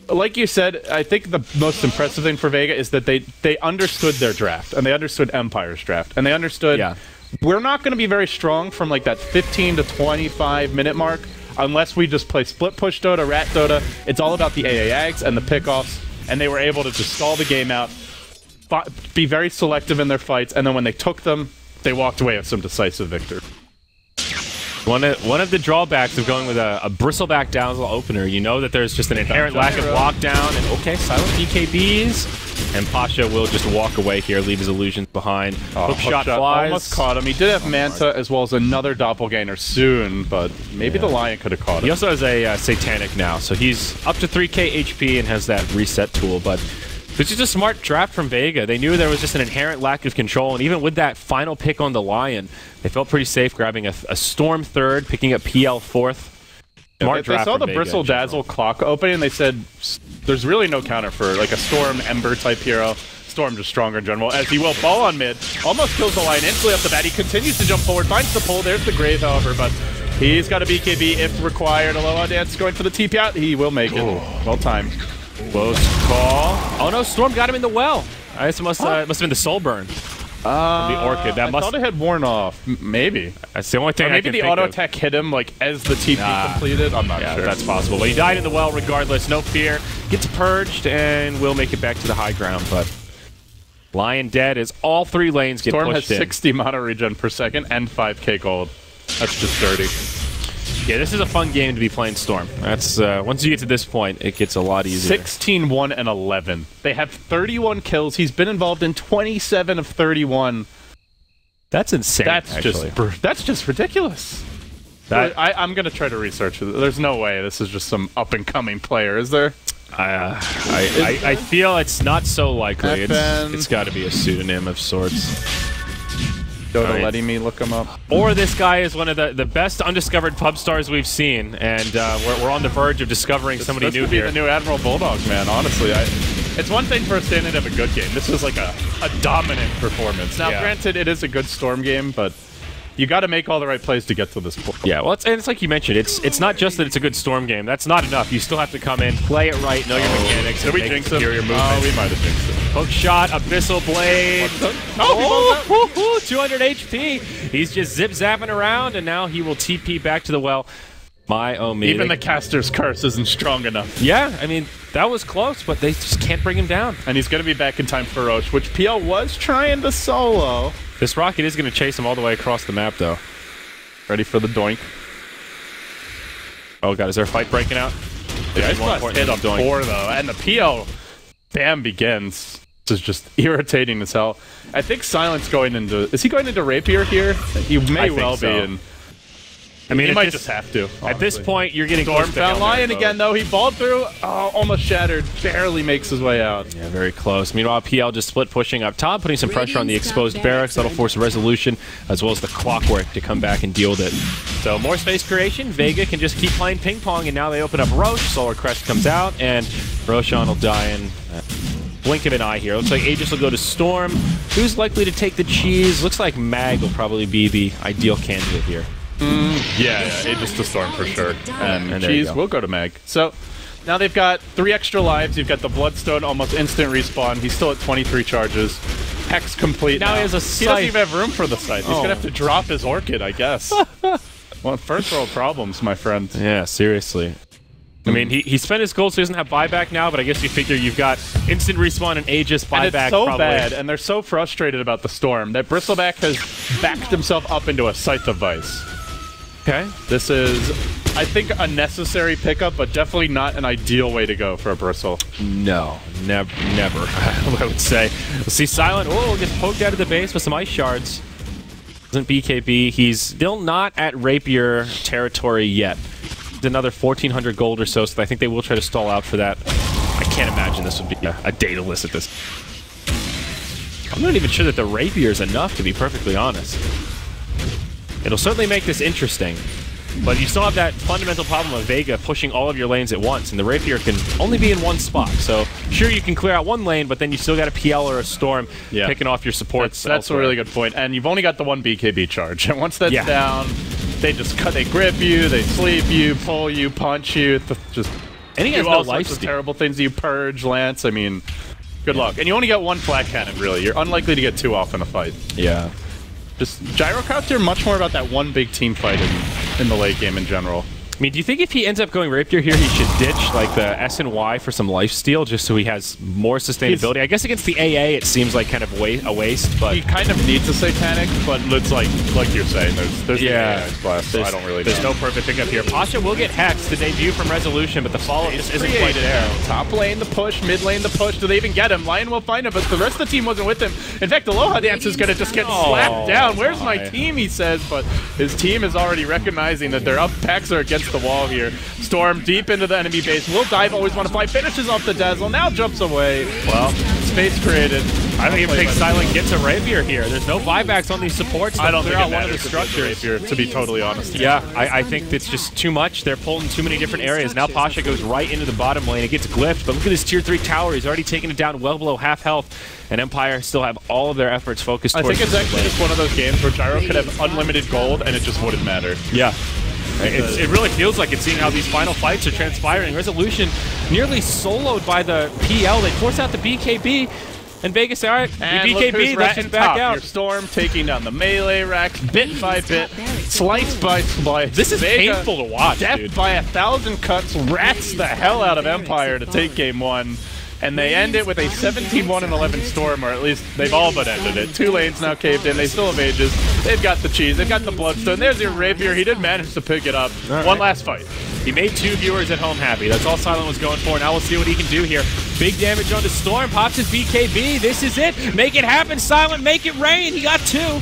Like you said, I think the most impressive thing for Vega is that they understood their draft, and they understood Empire's draft, and they understood we're not going to be very strong from like that 15 to 25 minute mark unless we just play split push Dota, rat Dota. It's all about the AA Ags and the pickoffs. And they were able to just stall the game out, be very selective in their fights, and then when they took them, they walked away with some decisive victory. One of the drawbacks of going with a bristleback Dazzle opener, you know that there's just an inherent lack of lockdown, and okay, Silent BKBs, and Pasha will just walk away here, leave his illusions behind. Hook shot flies. Almost caught him. He did have Manta as well as another Doppelganger soon, but maybe the Lion could have caught him. He also has a Satanic now, so he's up to 3k HP and has that reset tool, but this is a smart draft from Vega. They knew there was just an inherent lack of control, and even with that final pick on the Lion, they felt pretty safe grabbing a Storm 3rd, picking up PL 4th. Smart draft. They saw the Bristle Dazzle clock opening, and they said there's really no counter for like a Storm Ember type hero. Storm just stronger in general, as he will fall on mid, almost kills the Lion instantly off the bat. He continues to jump forward, finds the pull. There's the Grave, however, but he's got a BKB if required. Aloha Dance going for the TP out. He will make it. Well timed. Close call. Oh no, Storm got him in the well. I guess it must have been the Soul Burn. The Orchid. That I thought it had worn off. Maybe. That's the only thing maybe the auto attack hit him like as the TP completed. I'm not sure. That's possible. But he died in the well regardless. No fear. Gets purged and will make it back to the high ground. But Lion dead as all 3 lanes get Storm pushed has 60 mana regen per second and 5k gold. That's just dirty. Yeah, this is a fun game to be playing Storm. That's once you get to this point, it gets a lot easier. 16-1 and 11. They have 31 kills. He's been involved in 27 of 31. That's insane. That's just ridiculous. I'm gonna try to research it. There's no way this is just some up and coming player, is there? I feel it's not so likely. It's got to be a pseudonym of sorts. Dota letting me look him up. Or this guy is one of the best undiscovered pub stars we've seen, and we're on the verge of discovering somebody new here. Be the new Admiral Bulldog, man, honestly. It's one thing for a stand-in to have a good game. This is like a dominant performance. Now, granted, it is a good Storm game, but you got to make all the right plays to get to this point. Yeah, well, it's like you mentioned. It's not just that it's a good Storm game. That's not enough. You still have to come in, play it right, know your mechanics, and make superior movements. Oh, we might have jinxed it. Hook shot, Abyssal Blade. 200 HP. He's just zip-zapping around, and now he will TP back to the well. My oh me. Even the caster's curse isn't strong enough. Yeah, I mean, that was close, but they just can't bring him down. And he's going to be back in time for Roche, which PL was trying to solo. This rocket is going to chase him all the way across the map, though. Ready for the doink. Oh, God, is there a fight breaking out? Yeah, he's hit on 4, though. And the PL bam begins. This is just irritating as hell. I think Silent's going into... Is he going into Rapier here? He may well be. And I mean, he might just have to. Honestly. At this point, you're getting Storm found Lion again, though. He balled through. Oh, almost shattered. Barely makes his way out. Yeah, very close. Meanwhile, PL just split pushing up top, putting some pressure on the exposed barracks. That'll force a resolution, as well as the Clockwork to come back and deal with it. So more space creation. Vega can just keep playing ping pong, and now they open up Roche. Solar Crest comes out, and Roshan will die in blink of an eye here. Looks like Aegis will go to Storm. Who's likely to take the cheese? Looks like Mag will probably be the ideal candidate here. Yeah, Aegis to Storm for sure. And cheese will go to Mag. So now they've got 3 extra lives. You've got the Bloodstone, almost instant respawn. He's still at 23 charges. Hex complete. Now he has a He doesn't even have room for the scythe. He's going to have to drop his Orchid, I guess. Well, first world problems, my friend. Yeah, seriously. I mean, he spent his gold, so he doesn't have buyback now, but I guess you figure you've got instant respawn and Aegis buyback. And it's so probably. bad, and they're so frustrated about the Storm that Bristleback has backed himself up into a Scythe of Vice. Okay. This is, I think, a necessary pickup, but definitely not an ideal way to go for a Bristle. No, never, I would say. We'll see Silent. Oh, gets poked out of the base with some ice shards. Doesn't BKB. He's still not at Rapier territory yet. Another 1,400 gold or so, so I think they will try to stall out for that. I can't imagine this would be a dataless at this. I'm not even sure that the Rapier is enough, to be perfectly honest. It'll certainly make this interesting, but you still have that fundamental problem of Vega pushing all of your lanes at once, and the Rapier can only be in one spot. So sure, you can clear out one lane, but then you still got a PL or a Storm picking off your supports. That's a really good point, and you've only got the 1 BKB charge, and once that's down, they just they grip you, they sleep you, pull you, punch you, just and he has do no all sorts of terrible things. You purge, Lance. I mean, good luck. And you only get 1 flat cannon, really. You're unlikely to get 2 off in a fight. Yeah. Just Gyrocopter are much more about that one big team fight in the late game in general. I mean, do you think if he ends up going Rapier here, he should ditch like the S and Y for some lifesteal just so he has more sustainability? I guess against the AA, it seems like kind of a waste, but he kind of needs a Satanic, but it's like you're saying, there's the AI blast, so I don't really know. There's no perfect pickup here. Pasha will get Hex, the debut from Resolution, but the follow-up just isn't quite there. Top lane the push, mid lane the push. Do they even get him? Lion will find him, but the rest of the team wasn't with him. In fact, Aloha Dance is going to just get slapped down. Where's my team, he says, but his team is already recognizing that their packs are against the wall here. Storm deep into the enemy base. Will dive, always want to fly. Finishes off the Dazzle. Now jumps away. Well, space created. I don't even think Silent gets a Rapier here. There's no buybacks on these supports. I don't think out it one of the structures. Rapier, to be totally honest. Yeah, I think it's just too much. They're pulling too many different areas. Now Pasha goes right into the bottom lane. It gets glyphed, but look at this tier 3 tower. He's already taken it down well below half health. And Empire still have all of their efforts focused towards I think it's actually just one of those games where Gyro could have unlimited gold and it just wouldn't matter. Yeah. It really feels like it's seeing how these final fights are transpiring. Resolution nearly soloed by the PL. They force out the BKB, and Vegas say, all right, and the BKB, let's just back out. Your Storm taking down the melee racks, bit by bit, slice by slice. This is Vega, painful to watch, death dude. by 1,000 cuts, rats the hell out of Empire to take game 1. And they end it with a 17-1-11 Storm, or at least they've all but ended it. 2 lanes now caved in. They still have Aegis. They've got the cheese. They've got the Bloodstone. There's your Rapier. He did manage to pick it up. One last fight. He made 2 viewers at home happy. That's all Silent was going for. Now we'll see what he can do here. Big damage on the Storm. Pops his BKB. This is it. Make it happen, Silent. Make it rain. He got 2.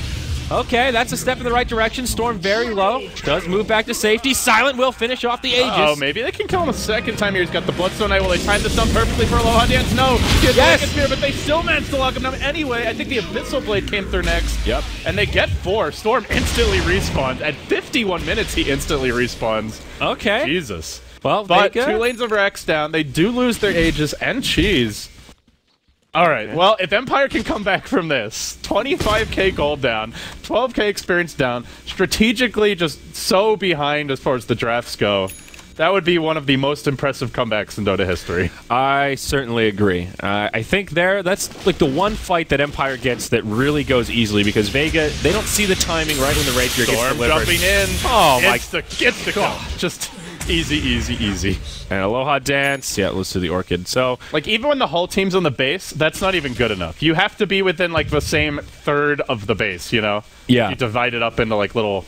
Okay, that's a step in the right direction. Storm very low. Does move back to safety. Silent will finish off the Aegis. Oh, maybe they can kill him a second time here. He's got the Bloodstone Eye. Will they time this up perfectly for Aloha Dance? No. Yes. Spear, but they still managed to lock him down anyway. I think the Abyssal Blade came through next. Yep. And they get 4. Storm instantly respawns. At 51 minutes, he instantly respawns. Okay. Jesus. Well, but Vega. 2 lanes of Rex down. They do lose their Aegis and cheese. All right, well, if Empire can come back from this, 25k gold down, 12k experience down, strategically just so behind as far as the drafts go, that would be one of the most impressive comebacks in Dota history. I certainly agree. I think that's like the one fight that Empire gets that really goes easily because Vega, they don't see the timing right when the Rapier gets delivered. Jumping in. Oh my Gets the call. Just easy, easy, easy. And Aloha Dance. Yeah, let's do the Orchid. So, like, even when the whole team's on the base, that's not even good enough. You have to be within, like, the same third of the base, you know? Yeah. You divide it up into, like, little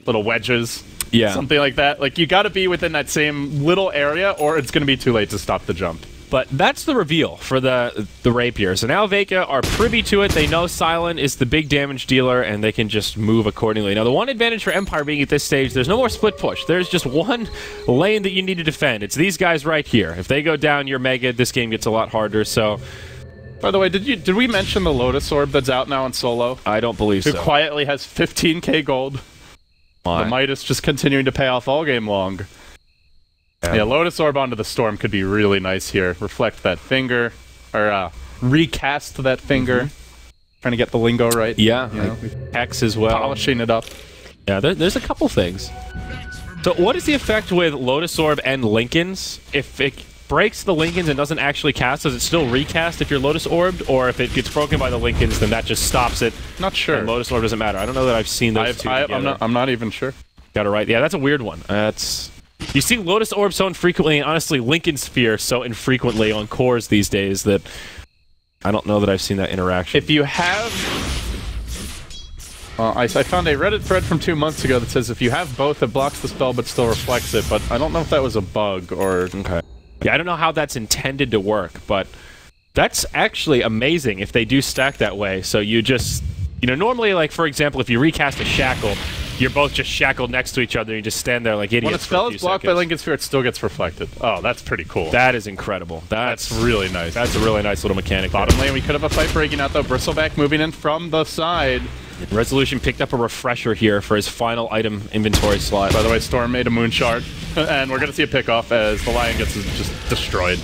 wedges. Yeah. Something like that. Like, you gotta be within that same little area, or it's gonna be too late to stop the jump. But that's the reveal for the Rapier. So now Vega are privy to it. They know Silent is the big damage dealer, and they can just move accordingly. Now, the one advantage for Empire being at this stage, there's no more split push. There's just one lane that you need to defend. It's these guys right here. If they go down, you're Mega. This game gets a lot harder, so... By the way, did we mention the Lotus Orb that's out now in solo? I don't believe so. Who quietly has 15k gold? The Midas just continuing to pay off all game long. Yeah, Lotus Orb onto the Storm could be really nice here. Reflect that finger, or recast that finger. Trying to get the lingo right. Yeah, Hex as well. Polishing it up. Yeah, there's a couple things. So what is the effect with Lotus Orb and Lincolns? If it breaks the Lincolns and doesn't actually cast, does it still recast if you're Lotus Orbed? Or if it gets broken by the Lincolns, then that just stops it? Not sure. And Lotus Orb doesn't matter. I don't know that I've seen those two together. I'm not even sure. Got it right. Yeah, that's a weird one. You see Lotus Orb so infrequently, and honestly Lincoln Sphere so infrequently on cores these days that I don't know that I've seen that interaction. If you have... I found a Reddit thread from 2 months ago that says if you have both, it blocks the spell but still reflects it, but I don't know if that was a bug or... Okay. Yeah, I don't know how that's intended to work, but that's actually amazing if they do stack that way. So you just... You know, normally, like, for example, if you recast a Shackle, you're both just shackled next to each other and you just stand there like idiots. When a spell is blocked by Lincoln Sphere, it still gets reflected. Oh, that's pretty cool. That is incredible. That's really nice. That's a really nice little mechanic. Bottom lane, we could have a fight breaking out, though. Bristleback moving in from the side. Resolution picked up a refresher here for his final item inventory slot. By the way, Storm made a moon shard, and we're going to see a pickoff as the Lion gets just destroyed.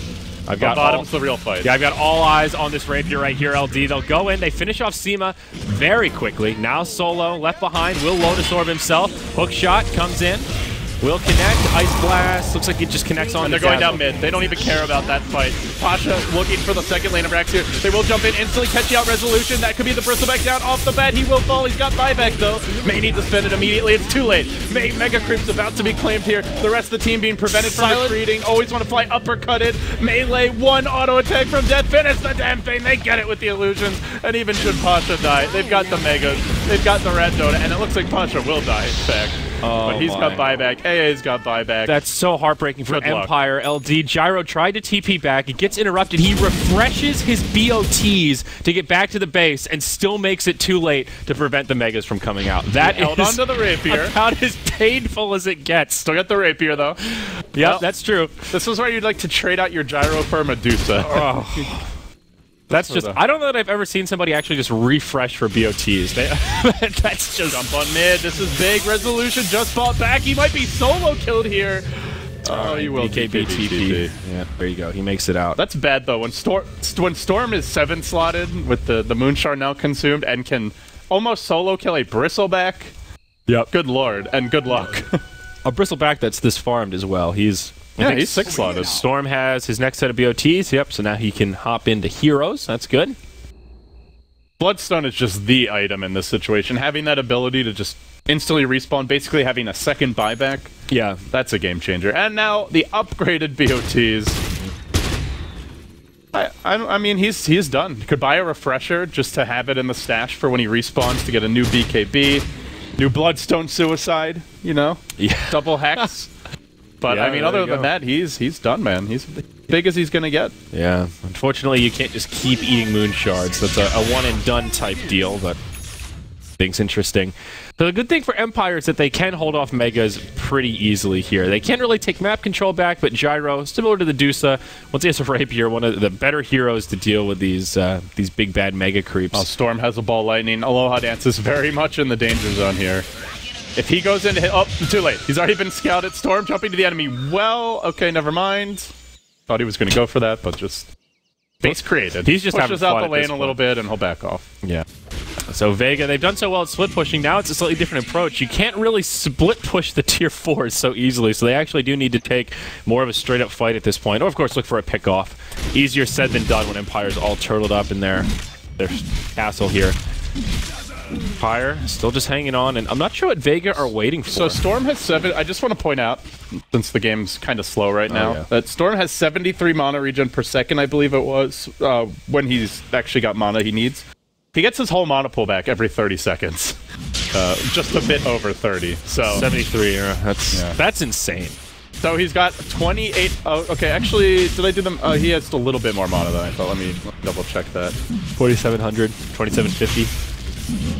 I've got bottom's the real fight. Yeah, I've got all eyes on this Rapier right here, LD. They'll go in. They finish off Seema very quickly. Now Solo left behind. Will Lotus Orb himself. Hook shot comes in. Will connect. Ice Blast. Looks like it just connects on. And they're going down mid. They don't even care about that fight. Pasha looking for the second lane of Rax here. They will jump in, instantly catching out Resolution. That could be the Bristleback down off the bat. He will fall. He's got buyback though. May need to spend it immediately. It's too late. May Mega Creep's about to be claimed here. The rest of the team being prevented from retreating. Always want to fly uppercutted. Melee, one auto attack from Death. Finish the damn thing. They get it with the illusions. And even should Pasha die, they've got the Megas. They've got the Red Dota. And it looks like Pasha will die, in fact. But he's got buyback. AA's got buyback. That's so heartbreaking for Empire. LD. Gyro tried to TP back. It gets interrupted. He refreshes his BOTs to get back to the base and still makes it too late to prevent the Megas from coming out. That is held onto the Rapier. About as painful as it gets. Still got the Rapier, though. Yeah, well, that's true. This is where you'd like to trade out your Gyro for Medusa. Oh. That's just, I don't know that I've ever seen somebody actually just refresh for BOTs. That's just... Jump on mid. This is big. Resolution just fought back. He might be solo killed here. Oh, he will. BKB. Yeah, there you go. He makes it out. That's bad, though. When Storm is 7 slotted with the Moonshard now consumed and can almost solo kill a Bristleback. Yep. Good lord, and good luck. A Bristleback that's this farmed as well. He's 6 slotted. Storm has his next set of BOTs. Yep, so now he can hop into heroes. That's good. Bloodstone is just the item in this situation. Having that ability to just instantly respawn, basically having a second buyback. Yeah. That's a game changer. And now the upgraded BOTs. I mean, he's done. Could buy a refresher just to have it in the stash for when he respawns to get a new BKB, new Bloodstone Suicide, you know? Yeah. Double Hex. But, yeah, I mean, other than that, he's done, man. He's as big as he's going to get. Yeah. Unfortunately, you can't just keep eating moon shards. That's a one-and-done type deal, but thing's interesting. So the good thing for Empire is that they can hold off Megas pretty easily here. They can't really take map control back, but Gyro, similar to the Dusa, once he has a Rapier, one of the better heroes to deal with these big bad Mega creeps. Oh, Storm has a ball lightning. Aloha Dance is very much in the danger zone here. If he goes into hit... Oh, too late. He's already been scouted. Storm jumping to the enemy. Well, okay, never mind. Thought he was going to go for that, but just... Base created. He's just pushes out the lane a little bit, and he'll back off. Yeah. So Vega, they've done so well at split pushing. Now it's a slightly different approach. You can't really split push the tier 4s so easily, so they actually do need to take more of a straight-up fight at this point. Or, of course, look for a pick-off. Easier said than done when Empire's all turtled up in their castle here. Empire still just hanging on, and I'm not sure what Vega are waiting for. So Storm has 7. I just want to point out, since the game's kind of slow right now, that Storm has 73 mana regen per second, I believe it was, when he's actually got mana he needs. He gets his whole mana pull back every 30 seconds. Just a bit over 30. So 73, that's insane. So he's got 28... Oh, okay, actually, did I do them? He has a little bit more mana than I thought. Let me double check that. 4,700, 2,750.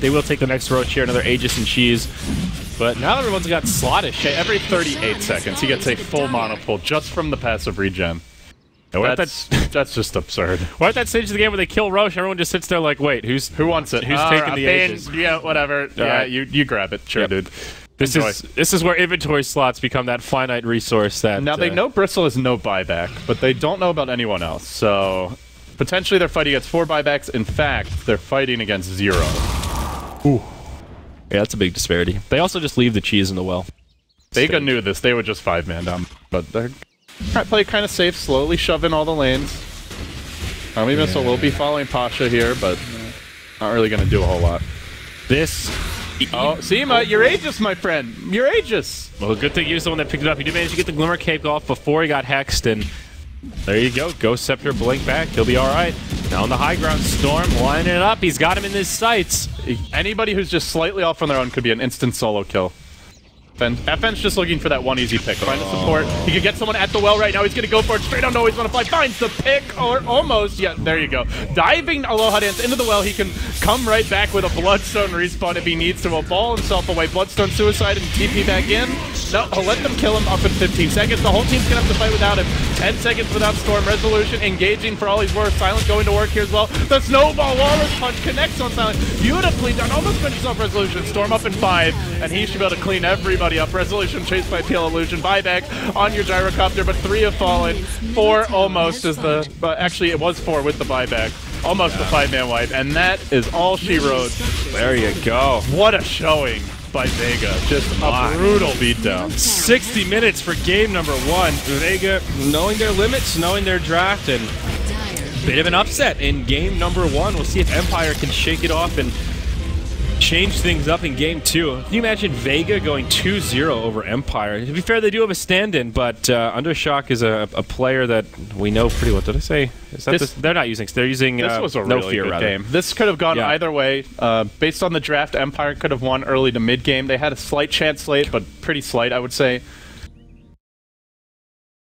They will take the next Roach here, another Aegis and Cheese. But now everyone's got slottish. Every 38 seconds, he gets a full mana pull just from the passive regen. That's just absurd. We're at that stage of the game where they kill Roche, everyone just sits there like, wait, who wants it? Who's taking the Aegis? Yeah, whatever. Yeah, you grab it. Sure, dude. This is where inventory slots become that finite resource that... Now, they know Bristle has no buyback, but they don't know about anyone else, so... Potentially they're fighting against 4 buybacks. In fact, they're fighting against 0. Ooh. Yeah, that's a big disparity. They also just leave the cheese in the well. Vega knew this. They would just 5-man down. But they're play kind of safe, slowly shove in all the lanes. Army Missile will be following Pasha here, but not really going to do a whole lot. This... Oh, Seema, you're Aegis, my friend. You're Aegis. Well, good thing he was the one that picked it up. He did manage to get the Glimmer Cape off before he got hexed, and there you go. Ghost Scepter blink back. He'll be all right. Now on the high ground, Storm lining it up. He's got him in his sights. Anybody who's just slightly off on their own could be an instant solo kill. FN's just looking for that one easy pick. Find the support. He could get someone at the well right now. He's going to go for it. Straight on. No, he's going to fly. Finds the pick, or almost. Yeah, there you go. Diving Aloha Dance into the well. He can come right back with a Bloodstone respawn if he needs to. Will ball himself away. Bloodstone Suicide and TP back in. No, he'll let them kill him up in 15 seconds. The whole team's going to have to fight without him. 10 seconds without Storm. Resolution engaging for all he's worth. Silent going to work here as well. The Snowball Walrus Punch connects on Silent. Beautifully done. Almost finishes off Resolution. Storm up in 5, and he should be able to clean everybody up. Resolution chased by PL Illusion. Buyback on your gyrocopter, but 3 have fallen. 4 almost is the... actually, it was 4 with the buyback. Almost the 5-man wipe, and that is all she wrote. There you go. What a showing by Vega. Just a brutal beatdown. 60 minutes for game number 1. Vega knowing their limits, knowing their draft, and bit of an upset in game number 1. We'll see if Empire can shake it off and change things up in game 2. Can you imagine Vega going 2-0 over Empire? To be fair, they do have a stand-in, but Undershock is a player that we know pretty well. Did I say? Is that they're not using. They're using this was a No really Fear good rather. game. This could have gone either way. Based on the draft, Empire could have won early to mid-game. They had a slight chance late, but pretty slight, I would say.